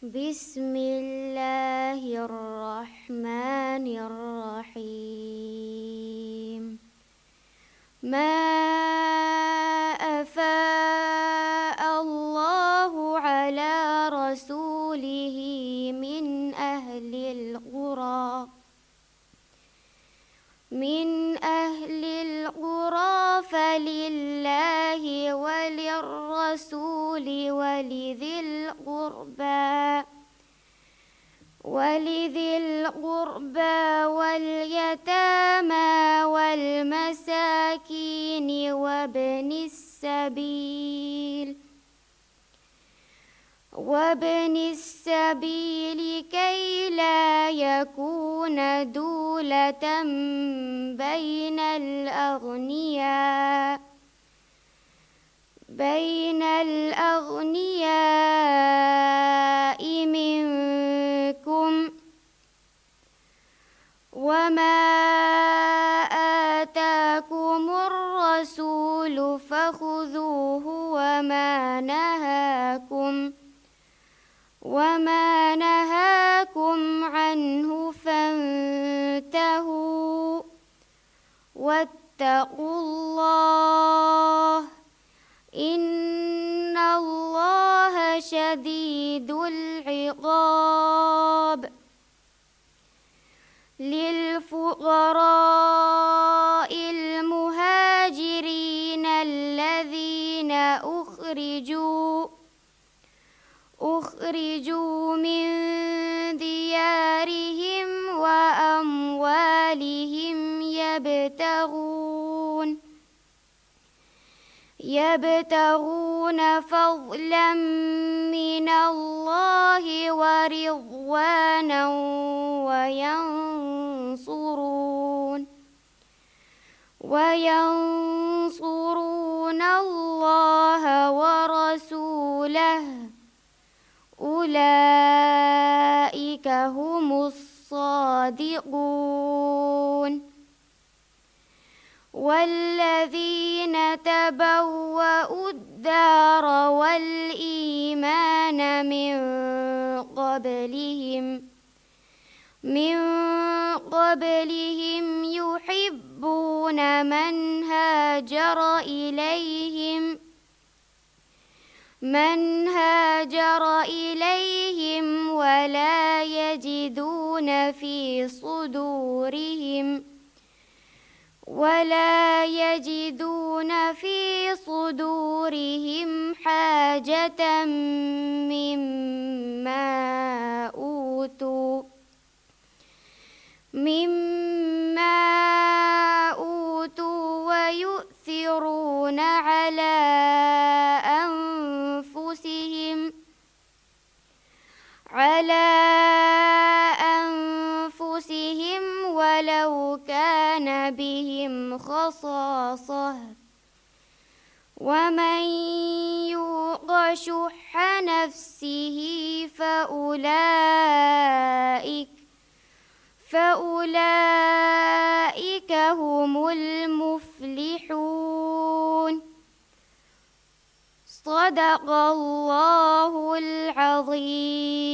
بسم الله الرحمن الرحيم. ما أفاء الله على رسوله من أهل القرى فلله وللرسول ولذي القربى واليتامى والمساكين وابن السبيل كي لا يكون دولة بين الأغنياء منكم. وما آتاكم الرسول فخذوه وما نهاكم عنه فانتهوا واتقوا الله إن الله شديد العقاب. للفقراء المهاجرين الذين أخرجوا من ديارهم وأموالهم يبتغون فضلا من الله ورضوانا وينصرون الله ورسوله أولئك هم الصادقون. والذين تبوأوا الدار والإيمان من قبلهم يحبون من هاجر إليهم ولا يجدون في صدورهم حاجة مما أوتوا ويؤثرون على أنفسهم ولو كان بهم خصاصة ومن يوق شح نفسه فأولئك هم المفلحون. صدق الله العظيم.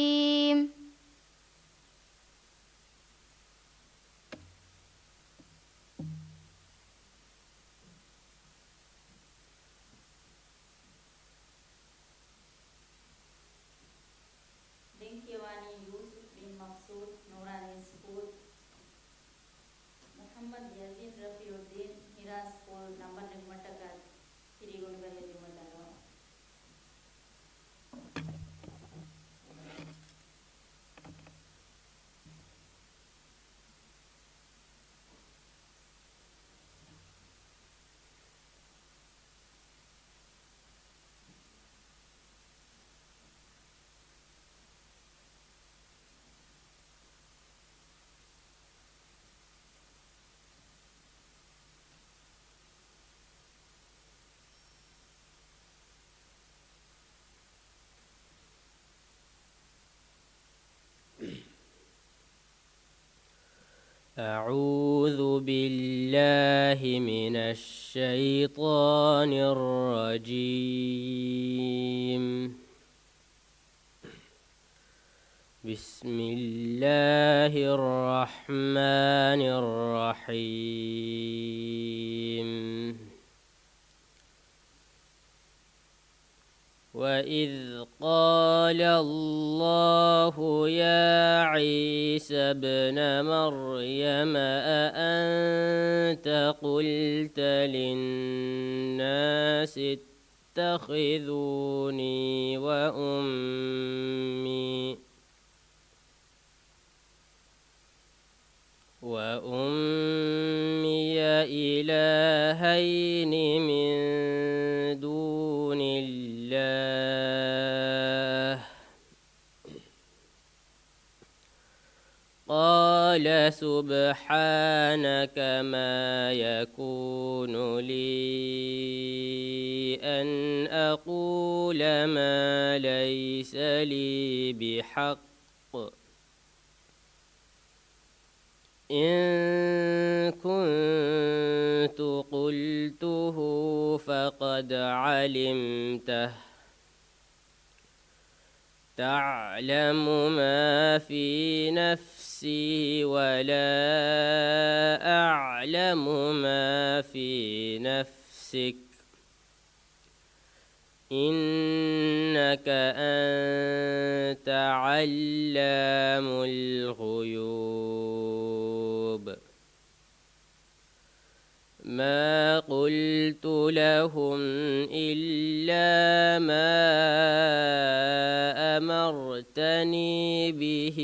Dengkiwani Yusuf bin Maksud Nurani School, Muhammad Yazid Rafiuddin Hira School number Nigmatakat Tirigunvale Dimatano. أعوذ بالله من الشيطان الرجيم. بسم الله الرحمن الرحيم. وإذ قال الله يا عيسى ابن مريم أأنت قلت للناس اتخذوني وأمي إلهين من دون الله قال سبحانك ما يكون لي أن أقول ما ليس لي بحق إن كنت قلته فقد علمته تعلم ما في نفسي ولا أعلم ما في نفسك إنك أنت علام الغيوب. ما قلت لهم إلا ما أمرتني به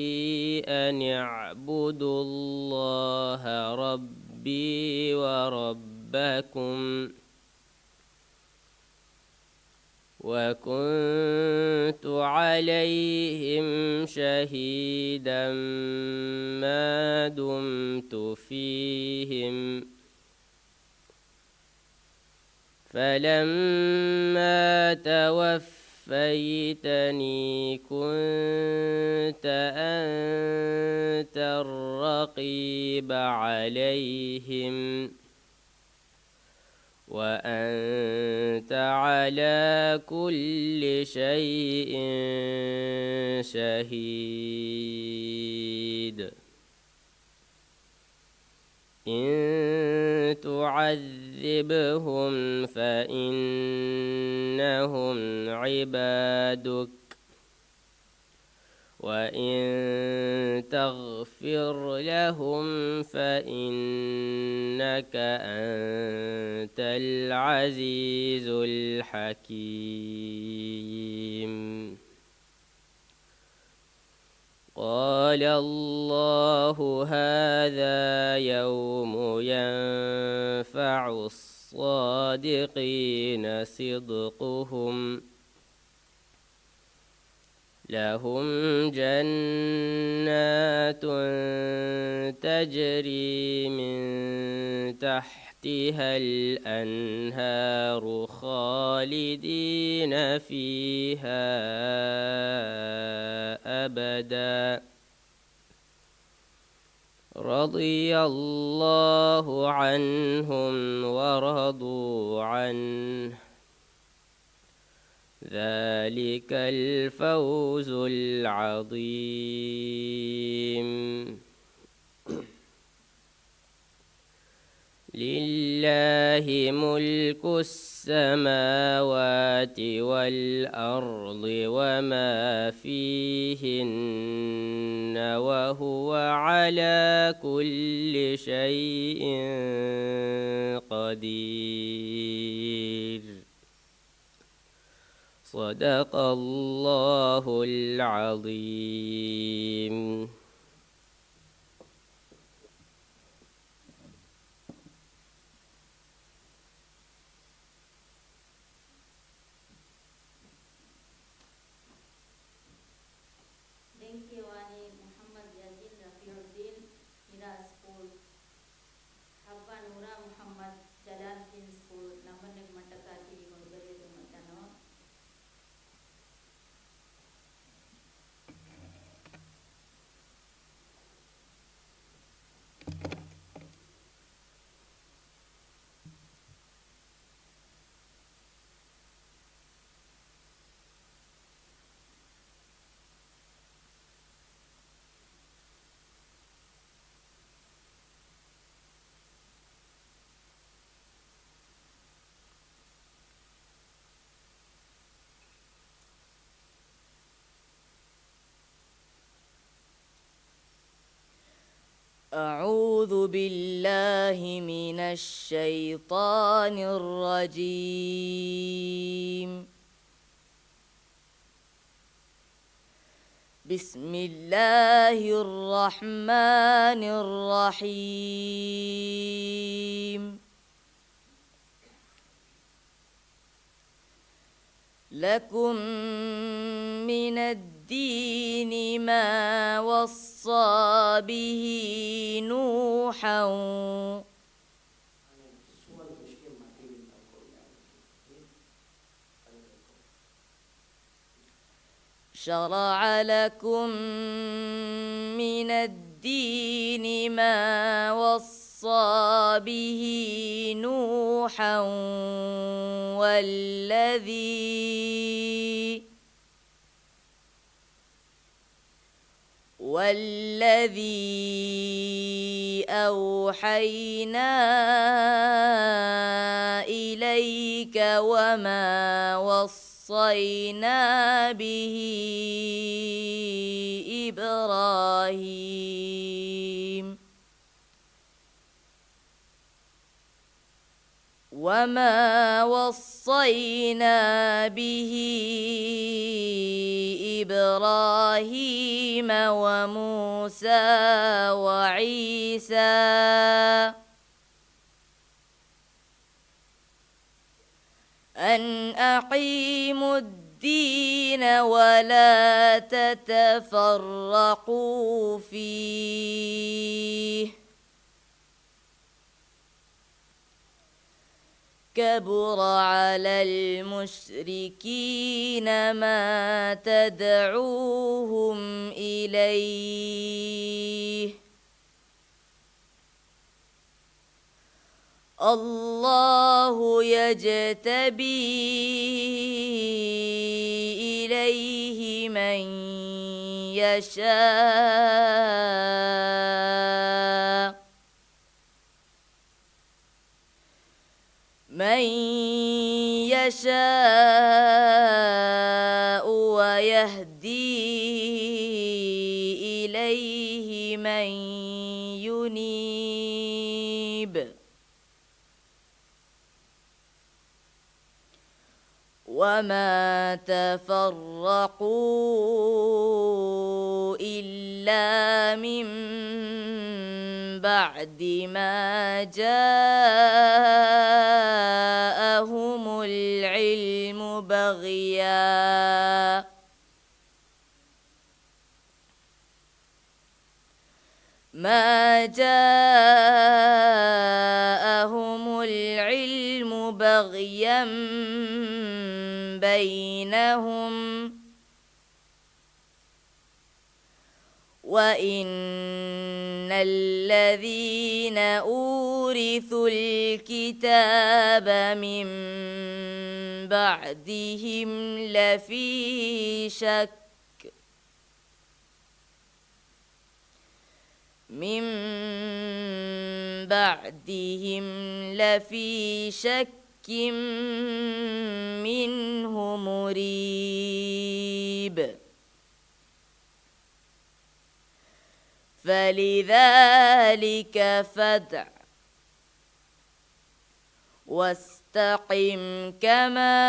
أن اعبدوا الله ربي وربكم وكنت عليهم شهيدا ما دمت فيهم فلما توفيتني كنت أنت الرقيب عليهم وأنت على كل شيء شهيد. إن تعذبهم فإنهم عبادك وإن تغفر لهم فإنك أنت العزيز الحكيم. قال الله هذا يوم ينفع الصادقين صدقهم لهم جنات تجري من تحتها الأنهار خالدين فيها أبدا رضي الله عنهم ورضوا عنه ذلك الفوز العظيم. لله ملك السماوات والأرض وما فيهن وهو على كل شيء قدير. صدق الله العظيم. Dengkiwani Muhammad Yazid Rafiuddin Middle School, Habba Nura Muhammad Jalaluddin School, Namaneg Matakaki Gondaredu Matano. أعوذ بالله من الشيطان الرجيم. بسم الله الرحمن الرحيم. لكم من الدين ما وصى به نوحا شرع لكم من الدين ما وصى به نوحا والذي أوحينا إليك وما وصينا به إبراهيم وموسى وعيسى أن أقيموا الدين ولا تتفرقوا فيه. كبر على المشركين ما تدعوهم إليه. الله يجتبي إليه من يشاء ويهدي إليه من ينيب. وما تفرقوا إلا من بعد ما جاءهم العلم بغيا بينهم وإن الذين أورثوا الكتاب من بعدهم لفي شك منه مريب. فلذلك فادع واستقم كما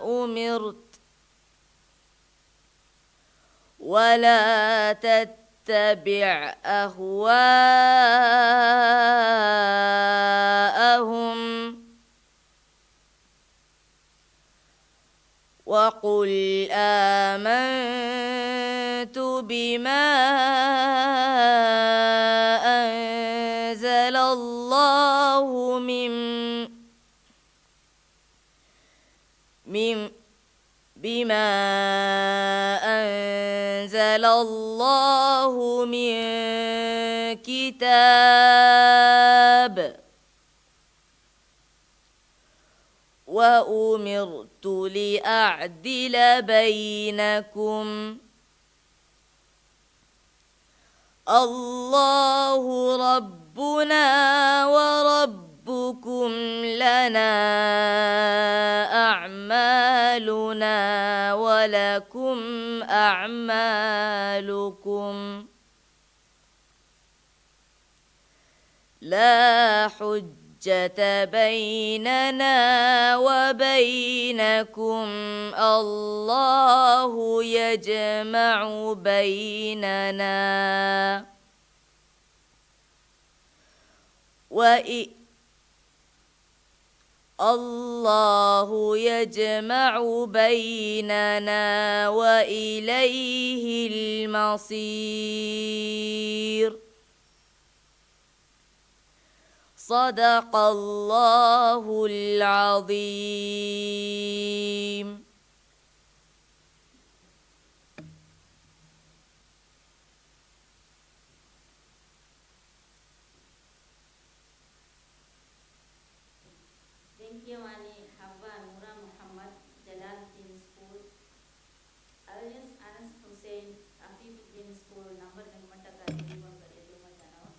أمرت ولا تتبع أهواءهم وقل آمنت بما أنزل الله من كتاب وأمرت لأعدل بينكم الله ربنا وربكم لنا أعمالنا ولكم أعمالكم لا حجة بيننا وبينكم الله يجمع بيننا الله يجمع بيننا وإليه المصير صدق الله العظيم. Dengkiawani Hawa Nura Muhammad Jalaluddin School, alias Anas Hussein Afifuddin School, number Nagmataka, Divanga, Edumajano.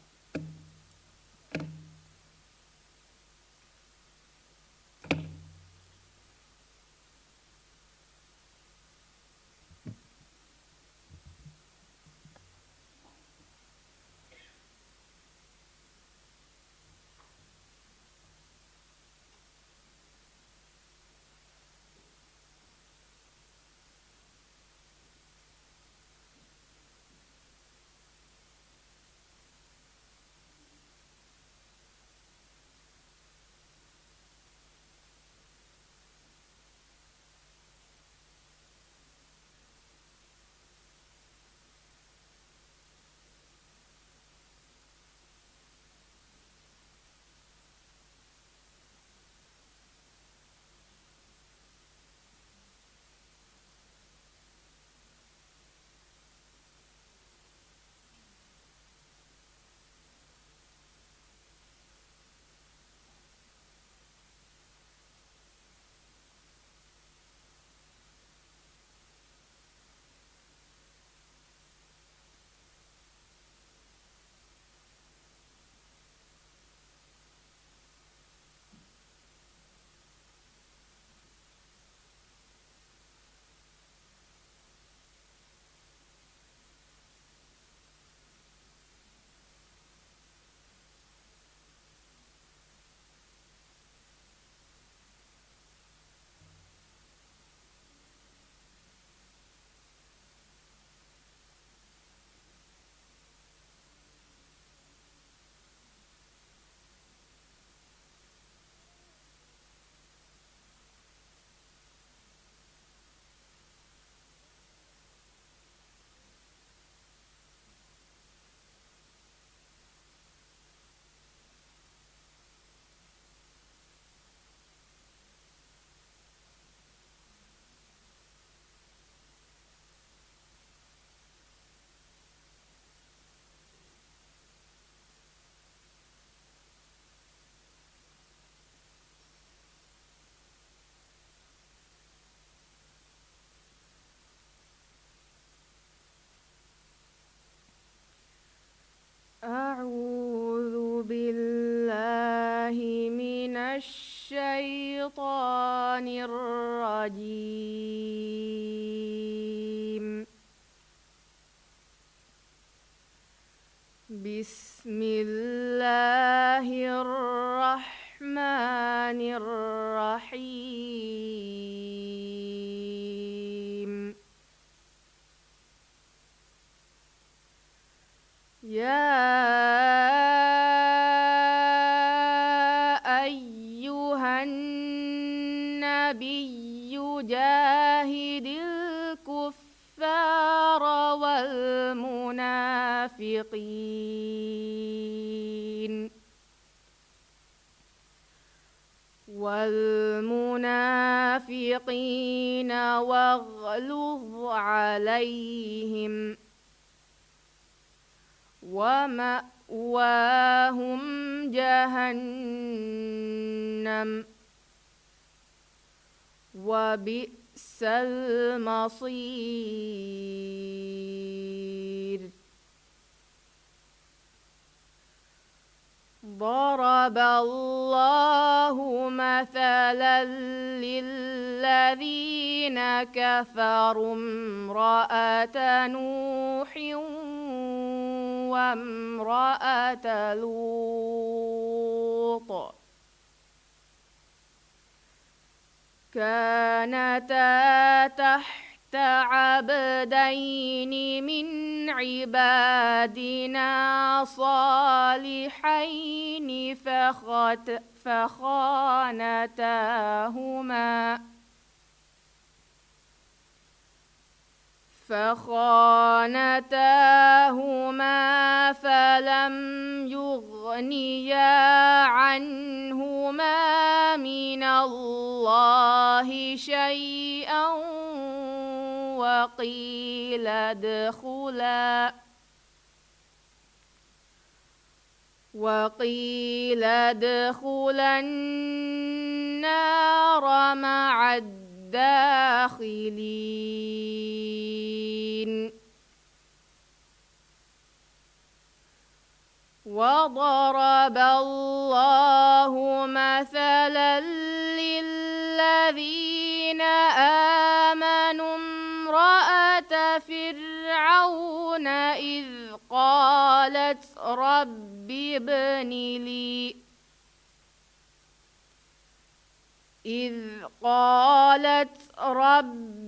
أعوذ بالله من الشيطان الرجيم. بسم الله الرحمن الرحيم. يا أيها النبي جاهد الكفار والمنافقين واغلظ عليهم ومأواهم جهنم وبئس المصير. ضرب الله مثلا للذين كفروا امرأة نوح امرأة لوط كانتا تحت عبدين من عبادنا صالحين فخانتاهما فلم يغنيا عنهما من الله شيئا وقيل ادخلا النار مع الداخلين. وضرب الله مثلا للذين آمنوا امرأة فرعون إذ قالت رب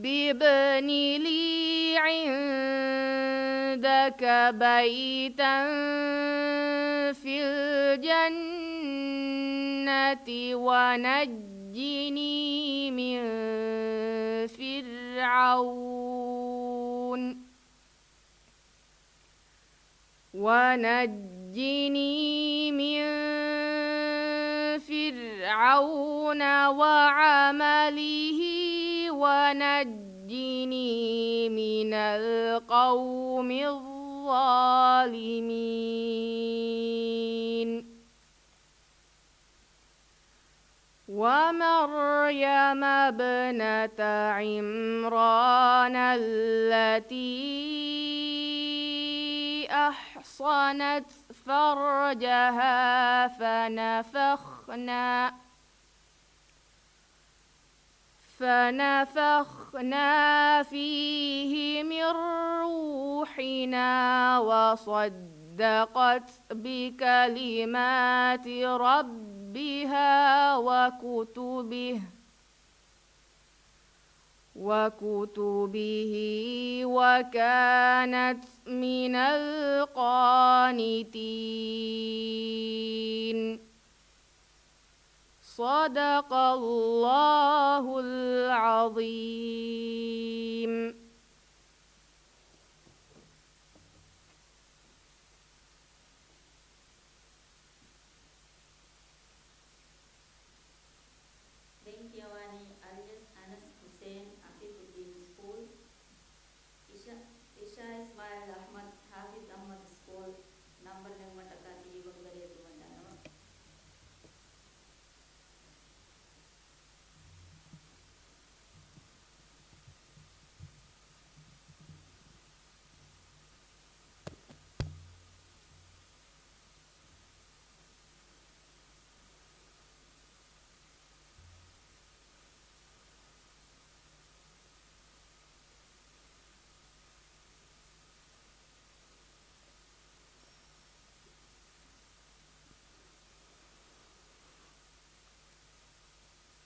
ابن لي عندك بيتا في الجنة ونجني من فرعون وعمله ونجني من القوم الظالمين. ومريم ابنة عمران التي أحصنت فرجها فنفخنا فيه من روحنا وصدقت بكلمات ربها وكتبه وكانت من القانتين. صدق الله العظيم. Bengkiawani alias Anas Hussein Afifuddin School, Isha Ismail Ahmad Hafiz Ahmad School, number Nagmatakati Bangare Mandano.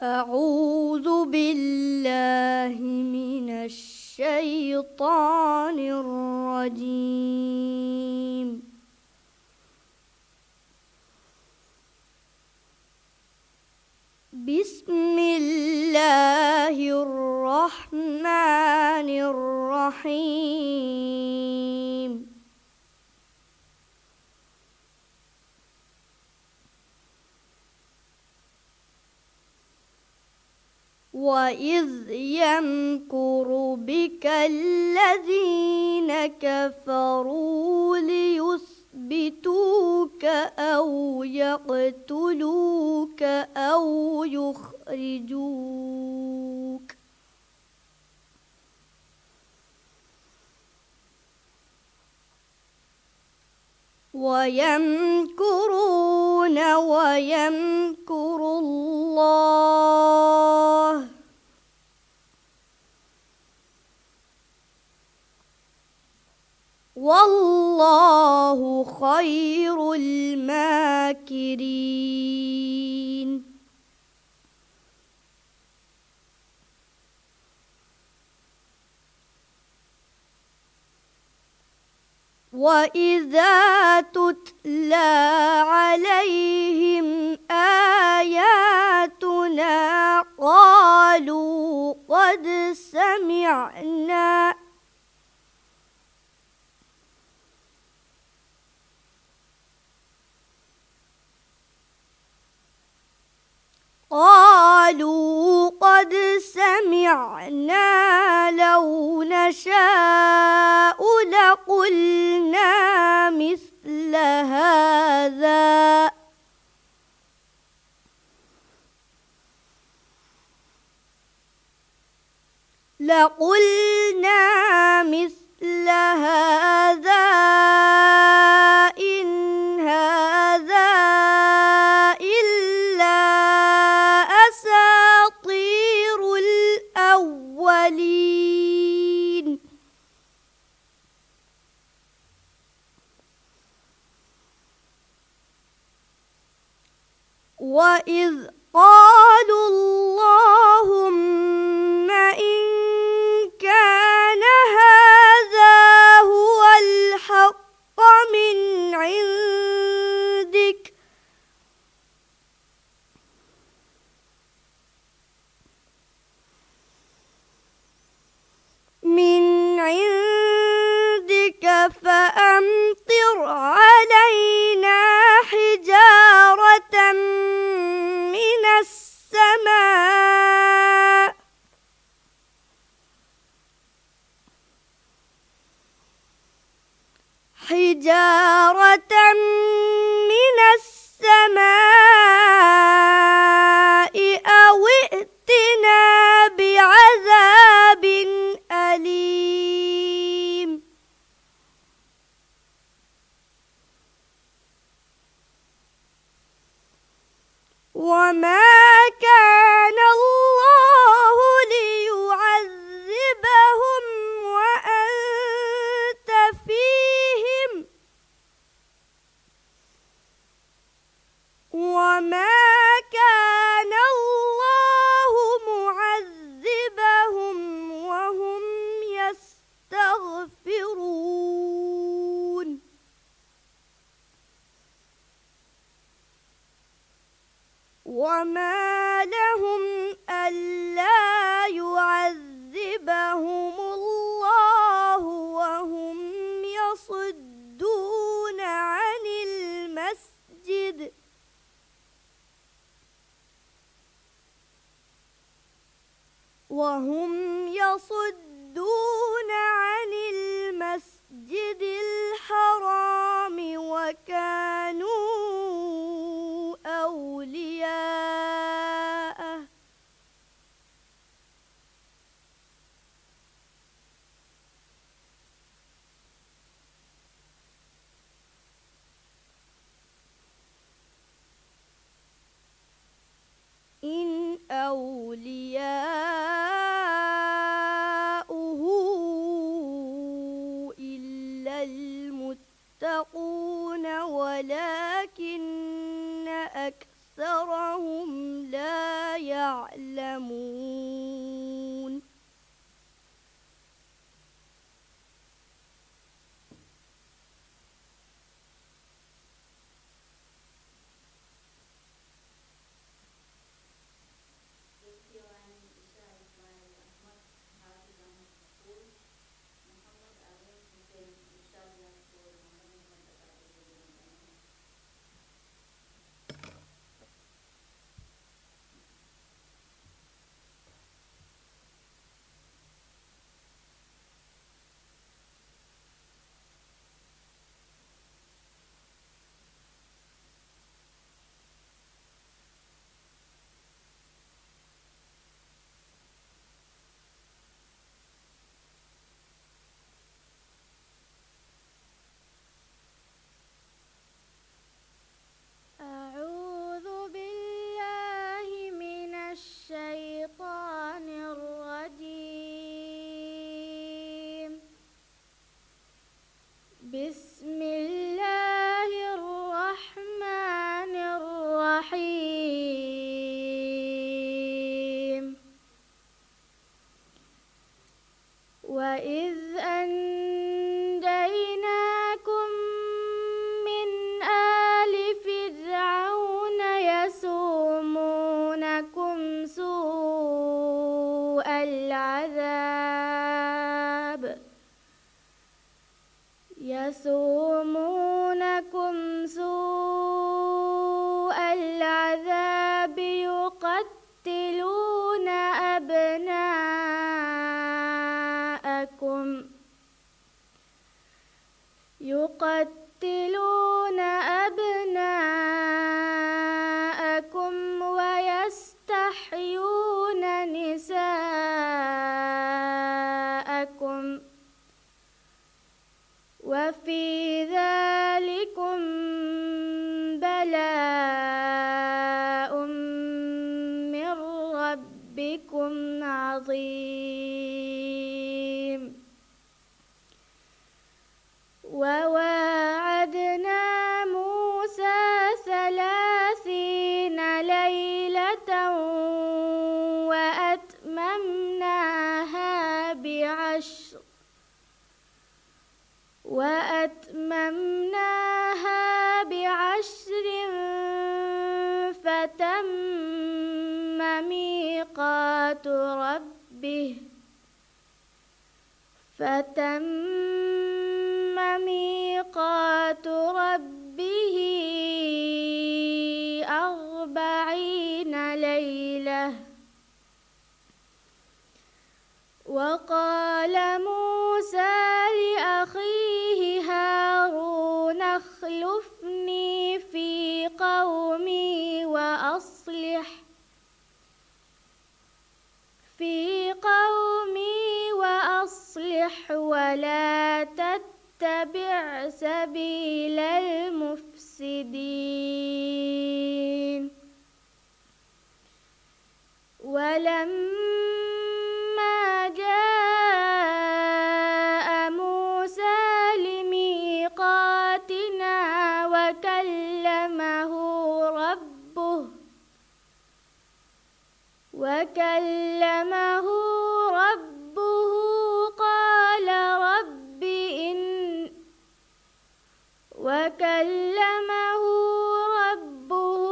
أعوذ بالله من الشيطان الرجيم. بسم الله الرحمن الرحيم. وإذ يمكر بك الذين كفروا ليثبتوك أو يقتلوك أو يخرجوك. ويمكرون ويمكر الله والله خير الماكرين وإذا تتلى عليهم آياتنا قالوا قد سمعنا لو نشاء لقلنا مثل هذا إن هذا إلا أساطير الأولين وإذ قالوا اللهم إن كان هذا هو الحق من عندك فأمطر علينا حجارة من السماء أو ائتنا بعذاب أليم وما كان الله ليعذبهم وأنت فيهم وما كان الله معذبهم وهم يستغفرون وما لهم ألا يعذبهم الله وهم يصدون عن المسجد الحرام وكانوا أولياءه إن أولياؤه إلا المتقون ولكن أكثرهم لا يعلمون العذاب يسومونكم سوء العذاب يقتلون أبناءكم ويستحيون نساءكم وفي ذلكم بلاء من ربكم عظيم وواعدنا موسى 30 ليلة وأتممناها بعشر فتم ميقات ربه 40 ليلة وقال موسى لأخيه هارون اخلفني في قومي وأصلح ولا تتبع سبيل المفسدين ولما جاء موسى لميقاتنا وكلمه ربه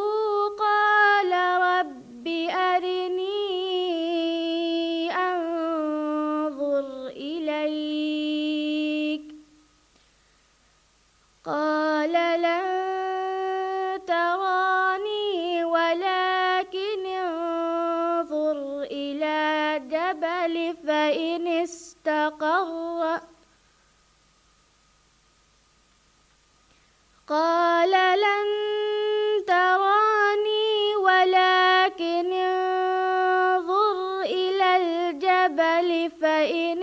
قال رب أرني أنظر إليك قال لن تراني ولكن انظر إلى الجبل فإن استقر قال لن تراني ولكن انظر إلى الجبل فإن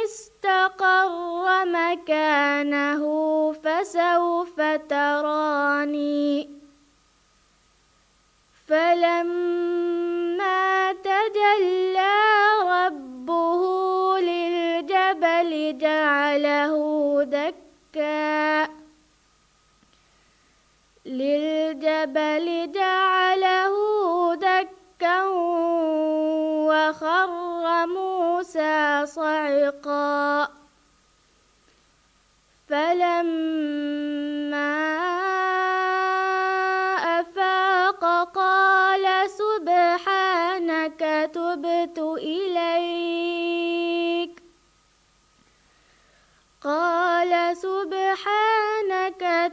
استقر مكانه فسوف تراني فلما تجلى ربه للجبل جعله دكا وخر موسى صعقا فلما أفاق قال سبحانك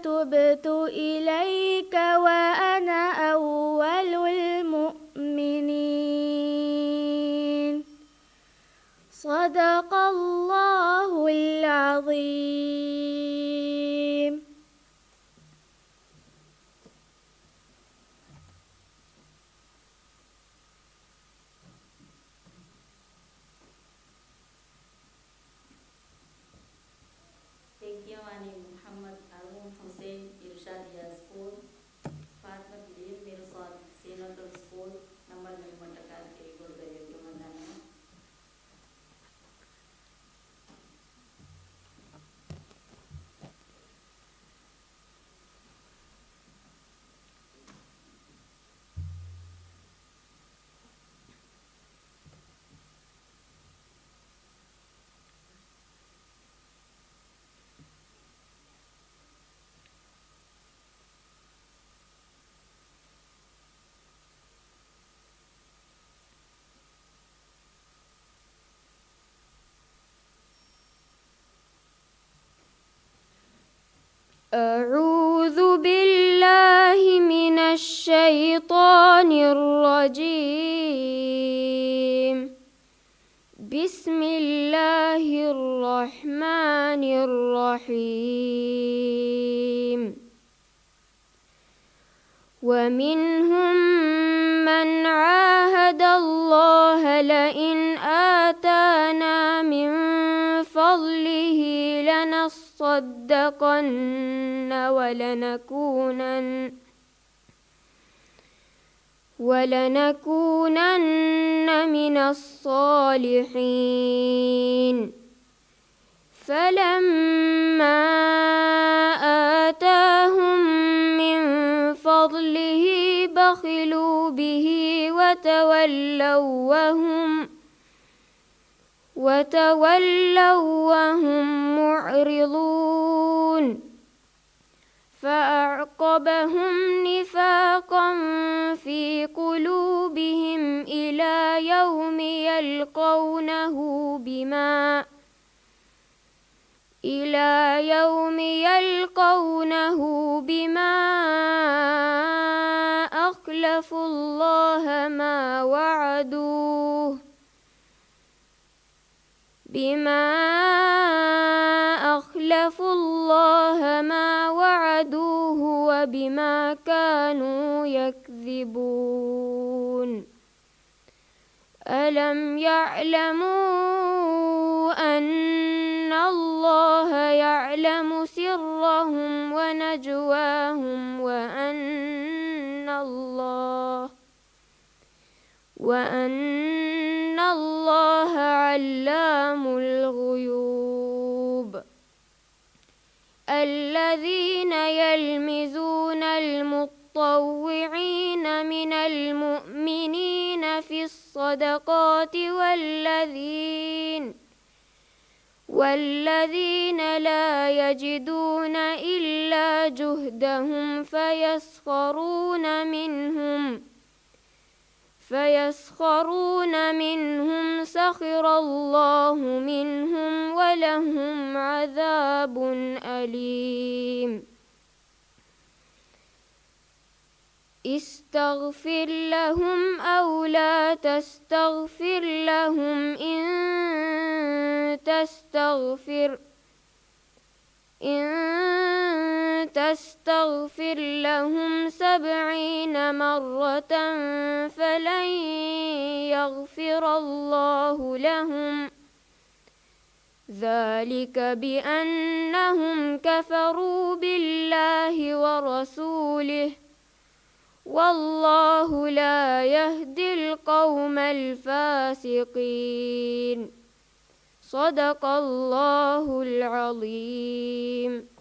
تبت إليك وأنا أول المؤمنين صدق الله العظيم. Thank Muhammad Arun Hussein Irshadiya School, Fatma Bilir Mirsad Senator School, Namar Nimatakar Kerikul Gayati Mandana. أعوذ بالله من الشيطان الرجيم. بسم الله الرحمن الرحيم. ومنهم من عاهد الله لئن آتانا من فضله لنصدقن ولنكونن من الصالحين. فلما آتاهم من فضله بخلوا به وتولوا وهم معرضون. فأعقبهم نفاقا في قلوبهم إلى يوم يلقونه بما أخلفوا الله ما وعدوه وبما كانوا يكذبون. ألم يعلموا أن الله يعلم سرهم ونجواهم وأن الله علام الغيوب. الذين يلمزون المطوعين من المؤمنين في الصدقات والذين لا يجدون إلا جهدهم فيسخرون منهم سخر الله منهم ولهم عذاب أليم. استغفر لهم أو لا تستغفر لهم إن تستغفر لهم 70 مرة فلن يغفر الله لهم، ذلك بأنهم كفروا بالله ورسوله، والله لا يهدي القوم الفاسقين. صدق الله العظيم.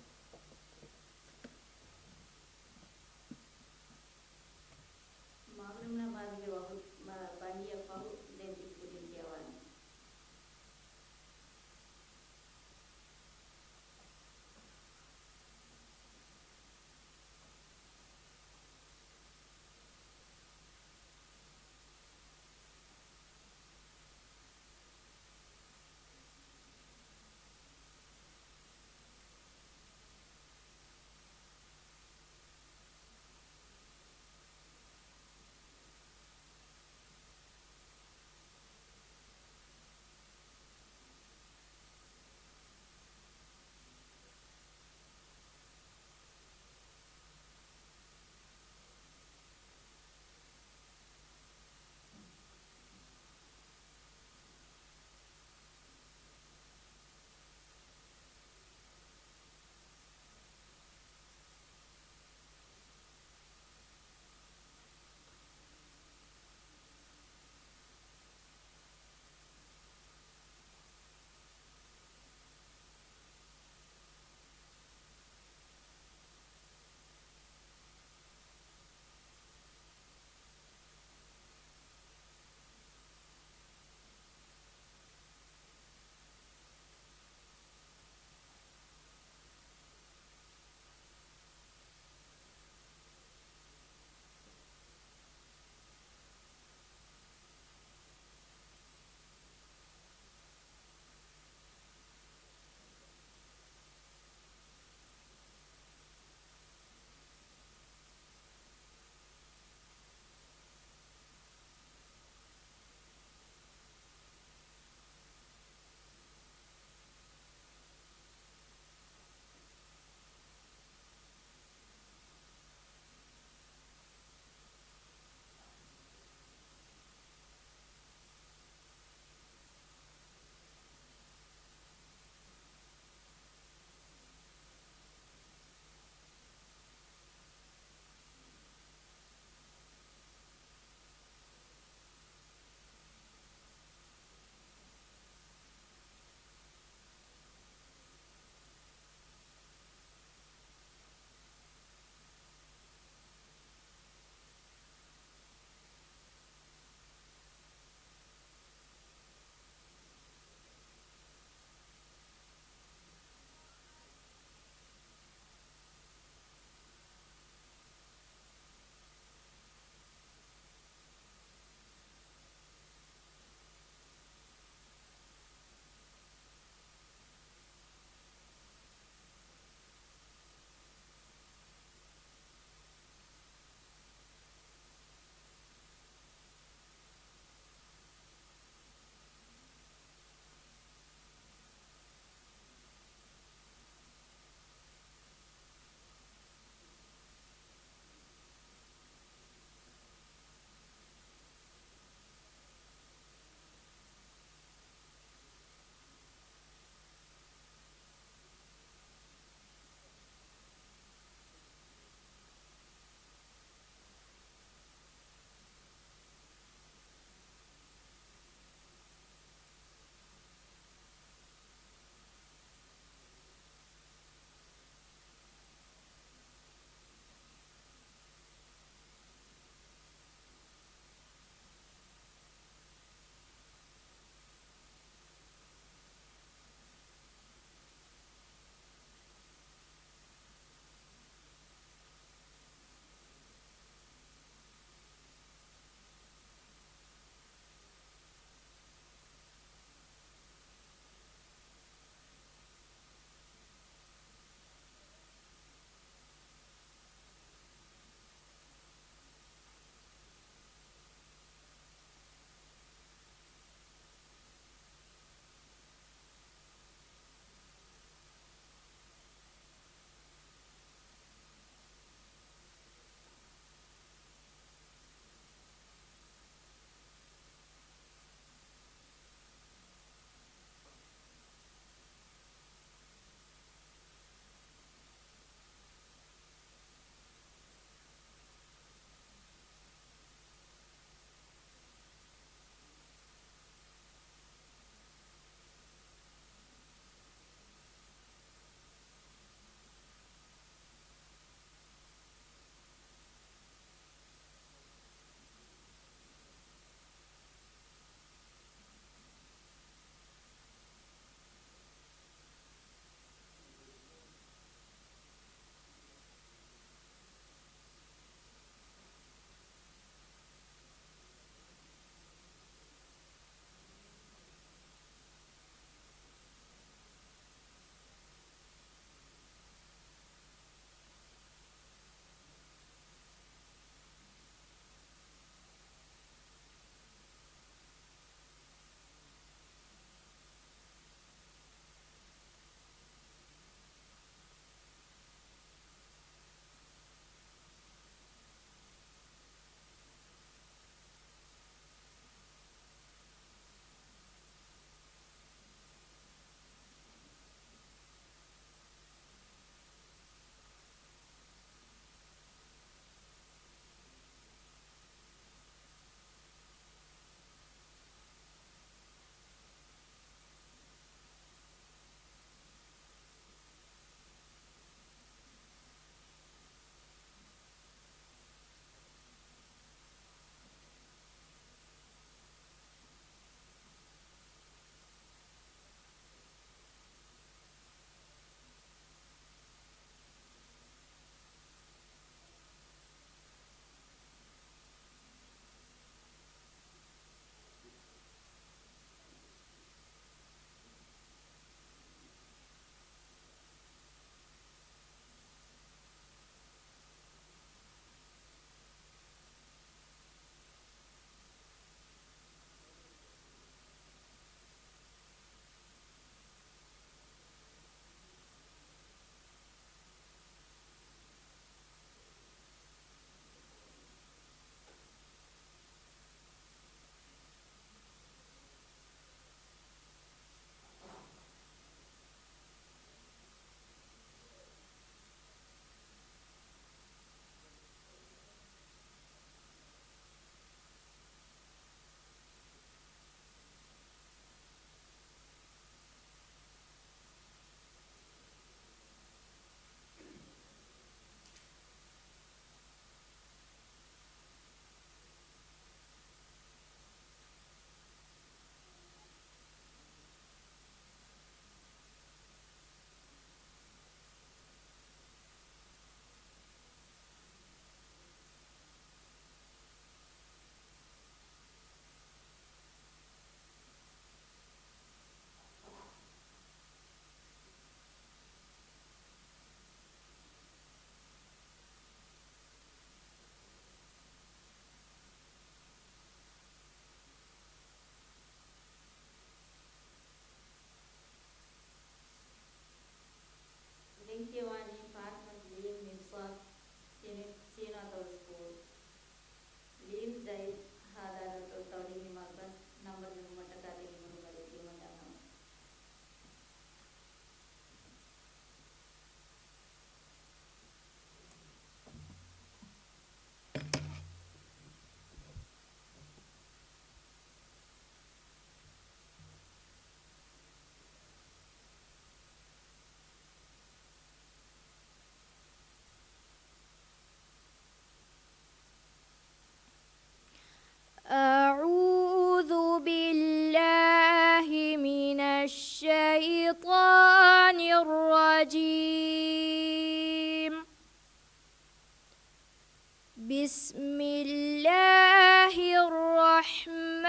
بسم الله الرحمن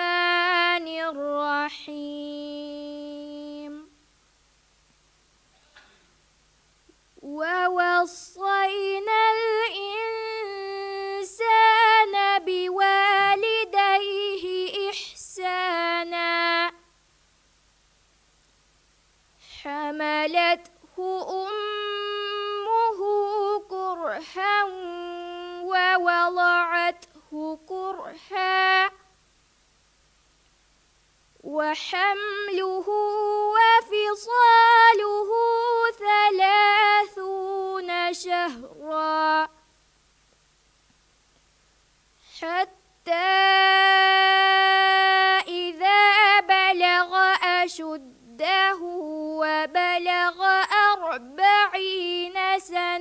الرحيم ووصينا الإنسان بوالديه إحسانا حملته أمه كرها ووضعته كرها وحمله وفصاله 30 شهرا حتى إذا بلغ أشده وبلغ 40 سنة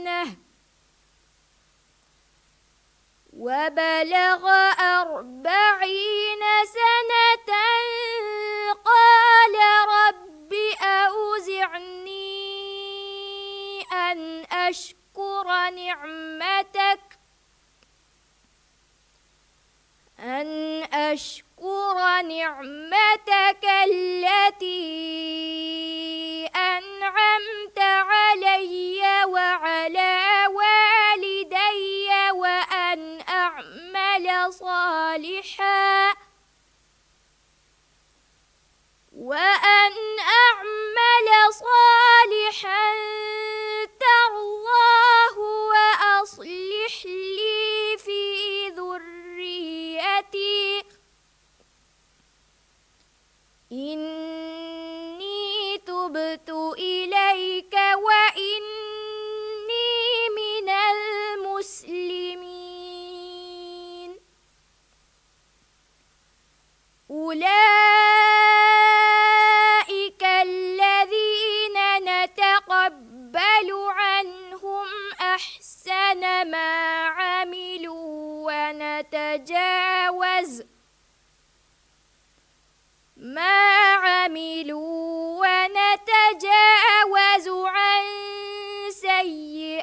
قال رب أوزعني أن أشكر نعمتك التي أنعمت علي وعلى والدي وأن أعمل صالحا ترضاه وأصلح لي في ذريتي إني تبت إليك وإني من المسلمين أولئك الذين نتقبل عنهم أحسن ما عملوا ونتجاوز عن سيئاتهم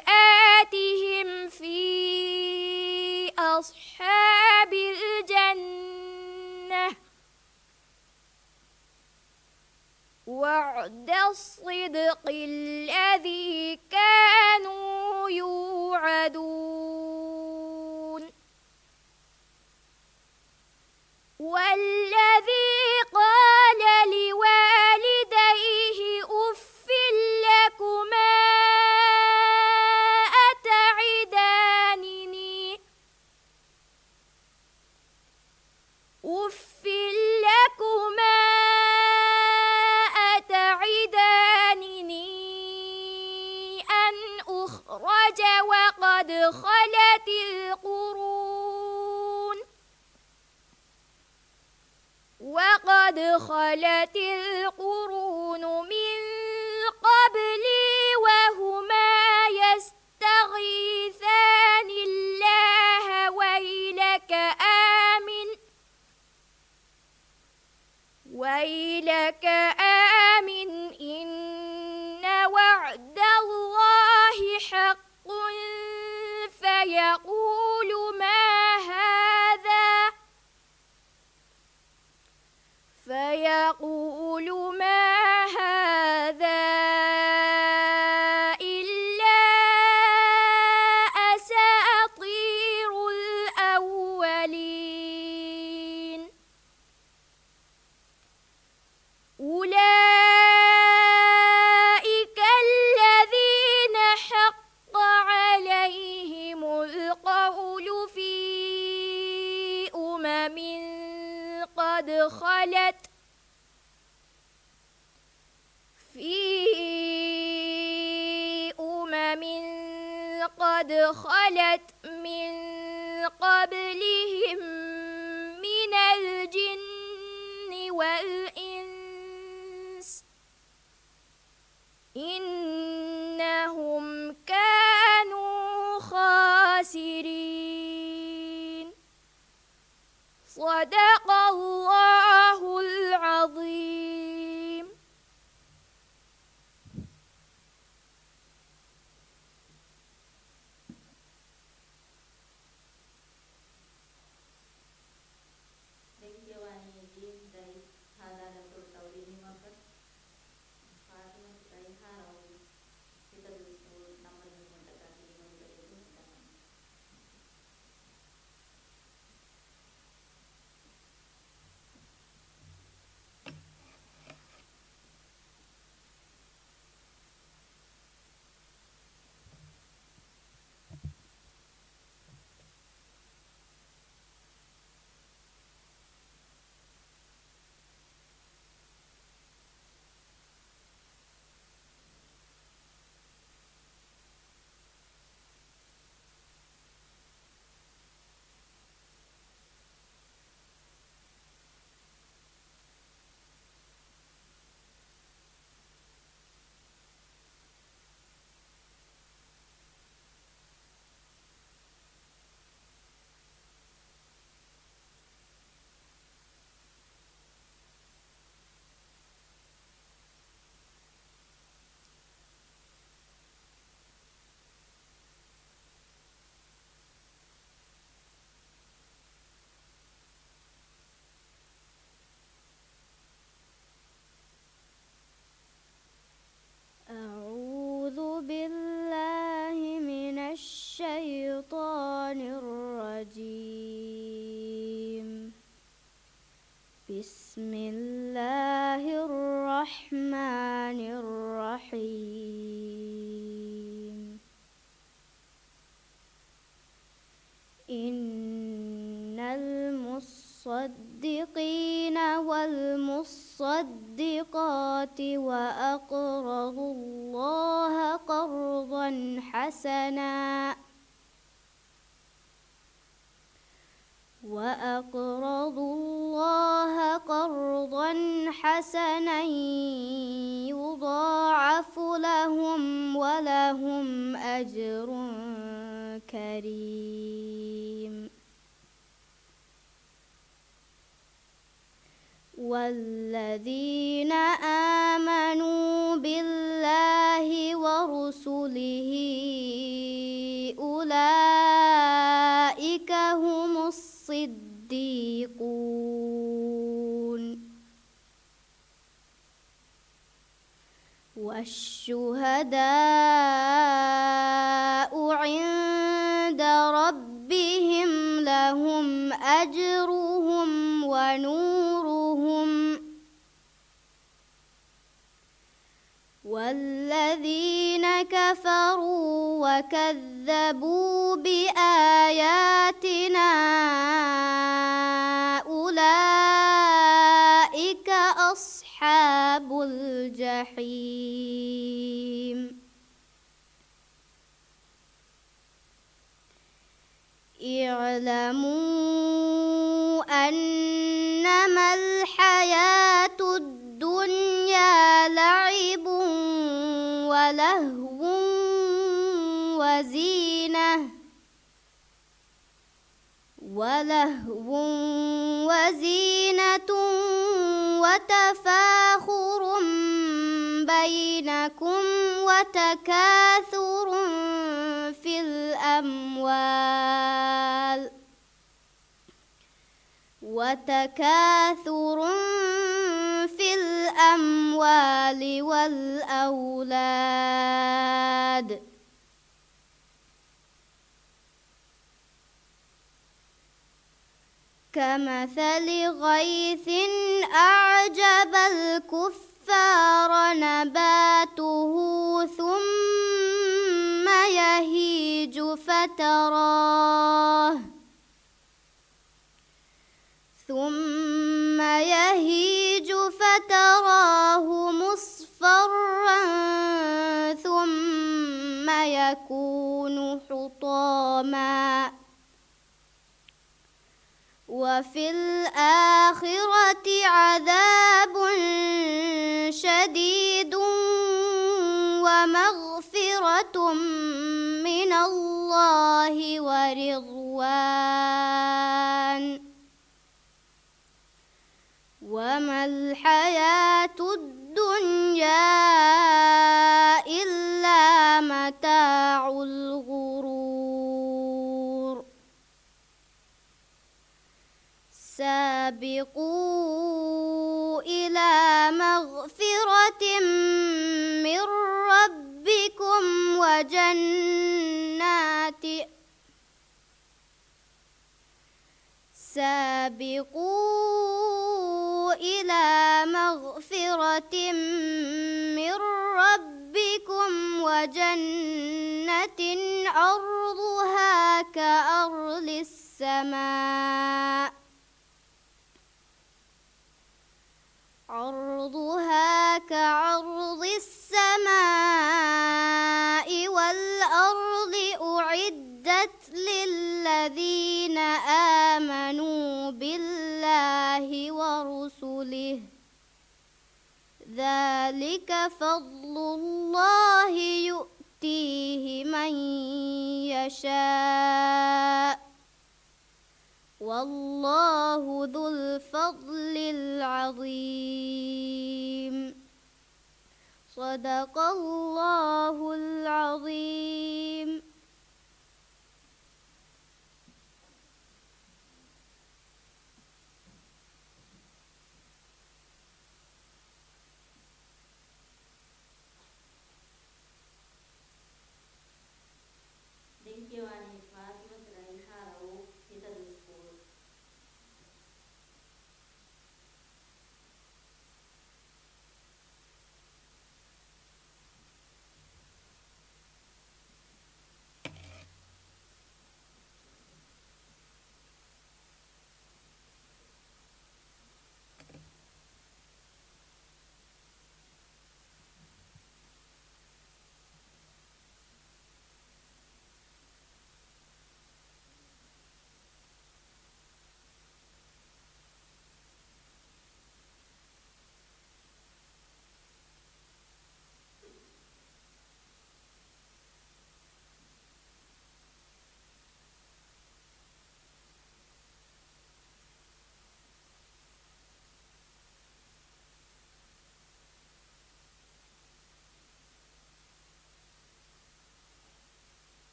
في أصحاب الجنة وعد الصدق الذي كانوا يوعدون والذي قال لوالديه أف لكما أتعدانني أن أخرج وقد خلت القرون من قبلي وهما يستغيثان الله ويلك آمن إن وعد الله حق فيقول ما هذا إلا أساطير الأولين أولئك الذين حق عليهم القول في قد خلت من قبلهم من الجن والإنس إنهم كانوا خاسرين صدق الله العظيم. بسم الله الرحمن الرحيم إن المصدقين والمصدقات وأقرضوا الله قرضا حسنا يضاعف لهم ولهم أجر كريم والذين آمنوا بالله ورسله أولئك هم الصديقون والشهداء عند ربهم لهم أجرهم ونورهم والذين كفروا وكذبوا بآياتنا أولئك أصحاب الجحيم اعلموا أنما الحياة الدنيا لعب ولهو وزينة وتفاخر بينكم وتكاثر في الأموال والأولاد كمثل غيث أعجب الكفار نباته ثم يهيج فتراه مصفرا ثم يكون حطاما وفي الآخرة عذاب شديد ومغفرة من الله ورضوان وما الحياة الدنيا إلا متاع الغرور سابقوا إلى مغفرة من ربكم وجنة عرضها كعرض السماء والأرض أعدت للذين آمنوا بالله ورسله ذلك فضل الله يؤتيه من يشاء والله ذو الفضل العظيم صدق الله العظيم.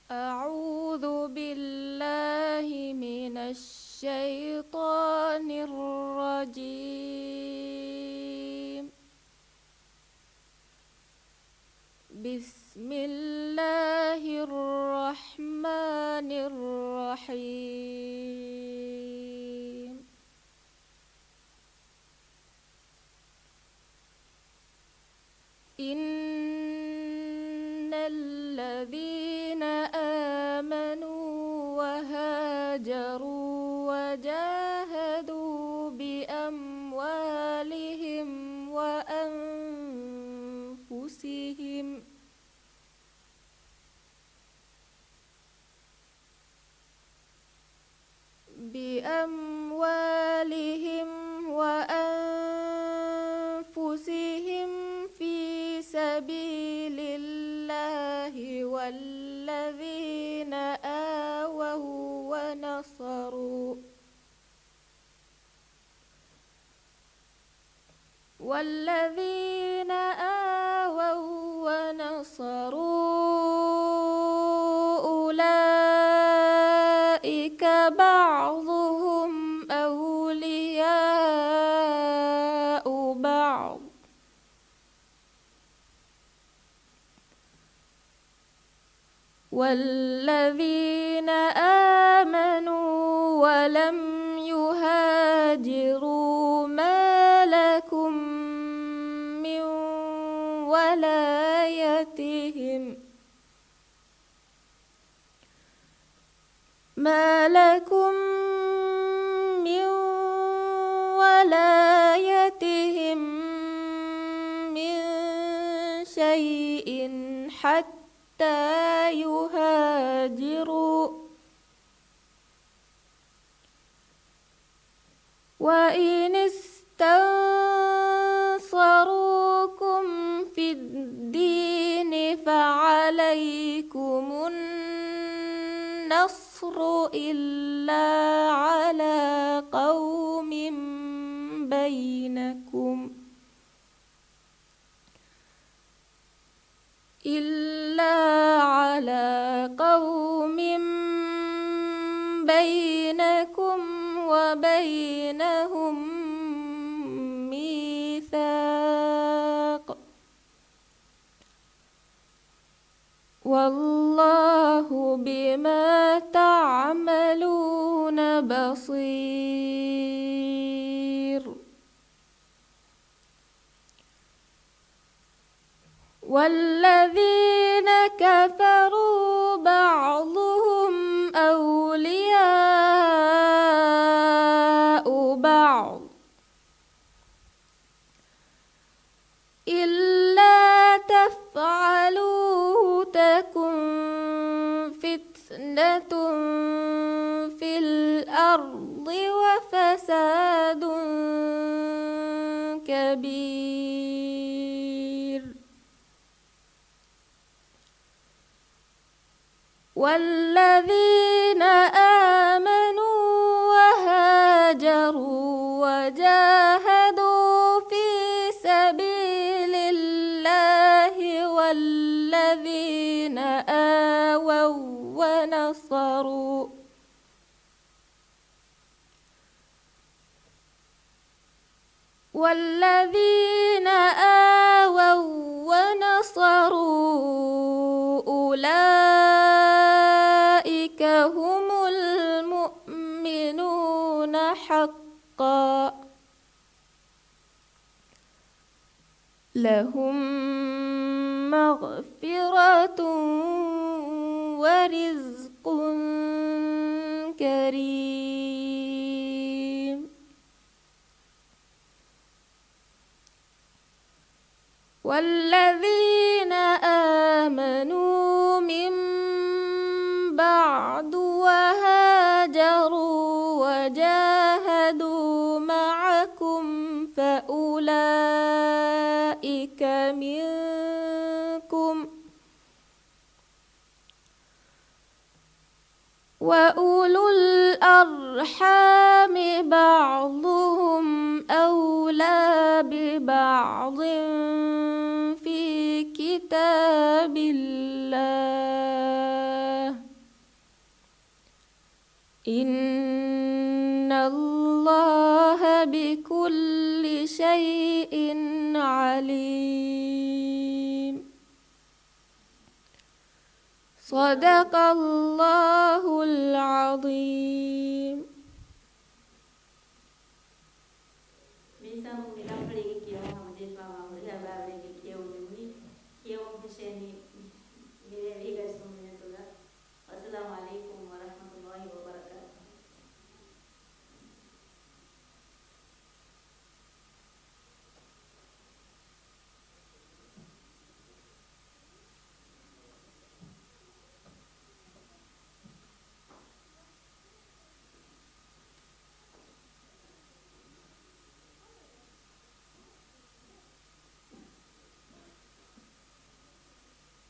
أعوذ بالله من الشيطان الرجيم. بسم الله الرحمن الرحيم. إن الذين آمنوا وهاجروا وجاهدوا بأموالهم وأنفسهم في سبيل الله والذين آووا ونصروا أولئك بعضهم أولياء بعض والذين آمنوا ولم يهاجروا ما لكم من ولايتهم من شيء حتى يهاجروا وإن استنصروكم في الدين فعليكم النصر إلا على قوم بينكم وبينهم ميثاق والله بما تعملون بصير. والذين كفروا بعضهم أولياء بعض إلا تفعلوه تكن فتنة في الأرض وفساد كبير. والذين آمنوا وهاجروا وجاهدوا في سبيل الله والذين آووا ونصروا أولئك هم المؤمنون حقا لهم مغفرة ورزق كريم. والذين آمنوا من بعد وهاجروا وجاهدوا معكم فأولئك منكم وأولو الأرحام بعضهم أولى ببعض في كتاب الله إن الله بكل شيء عليم. صدق الله العظيم.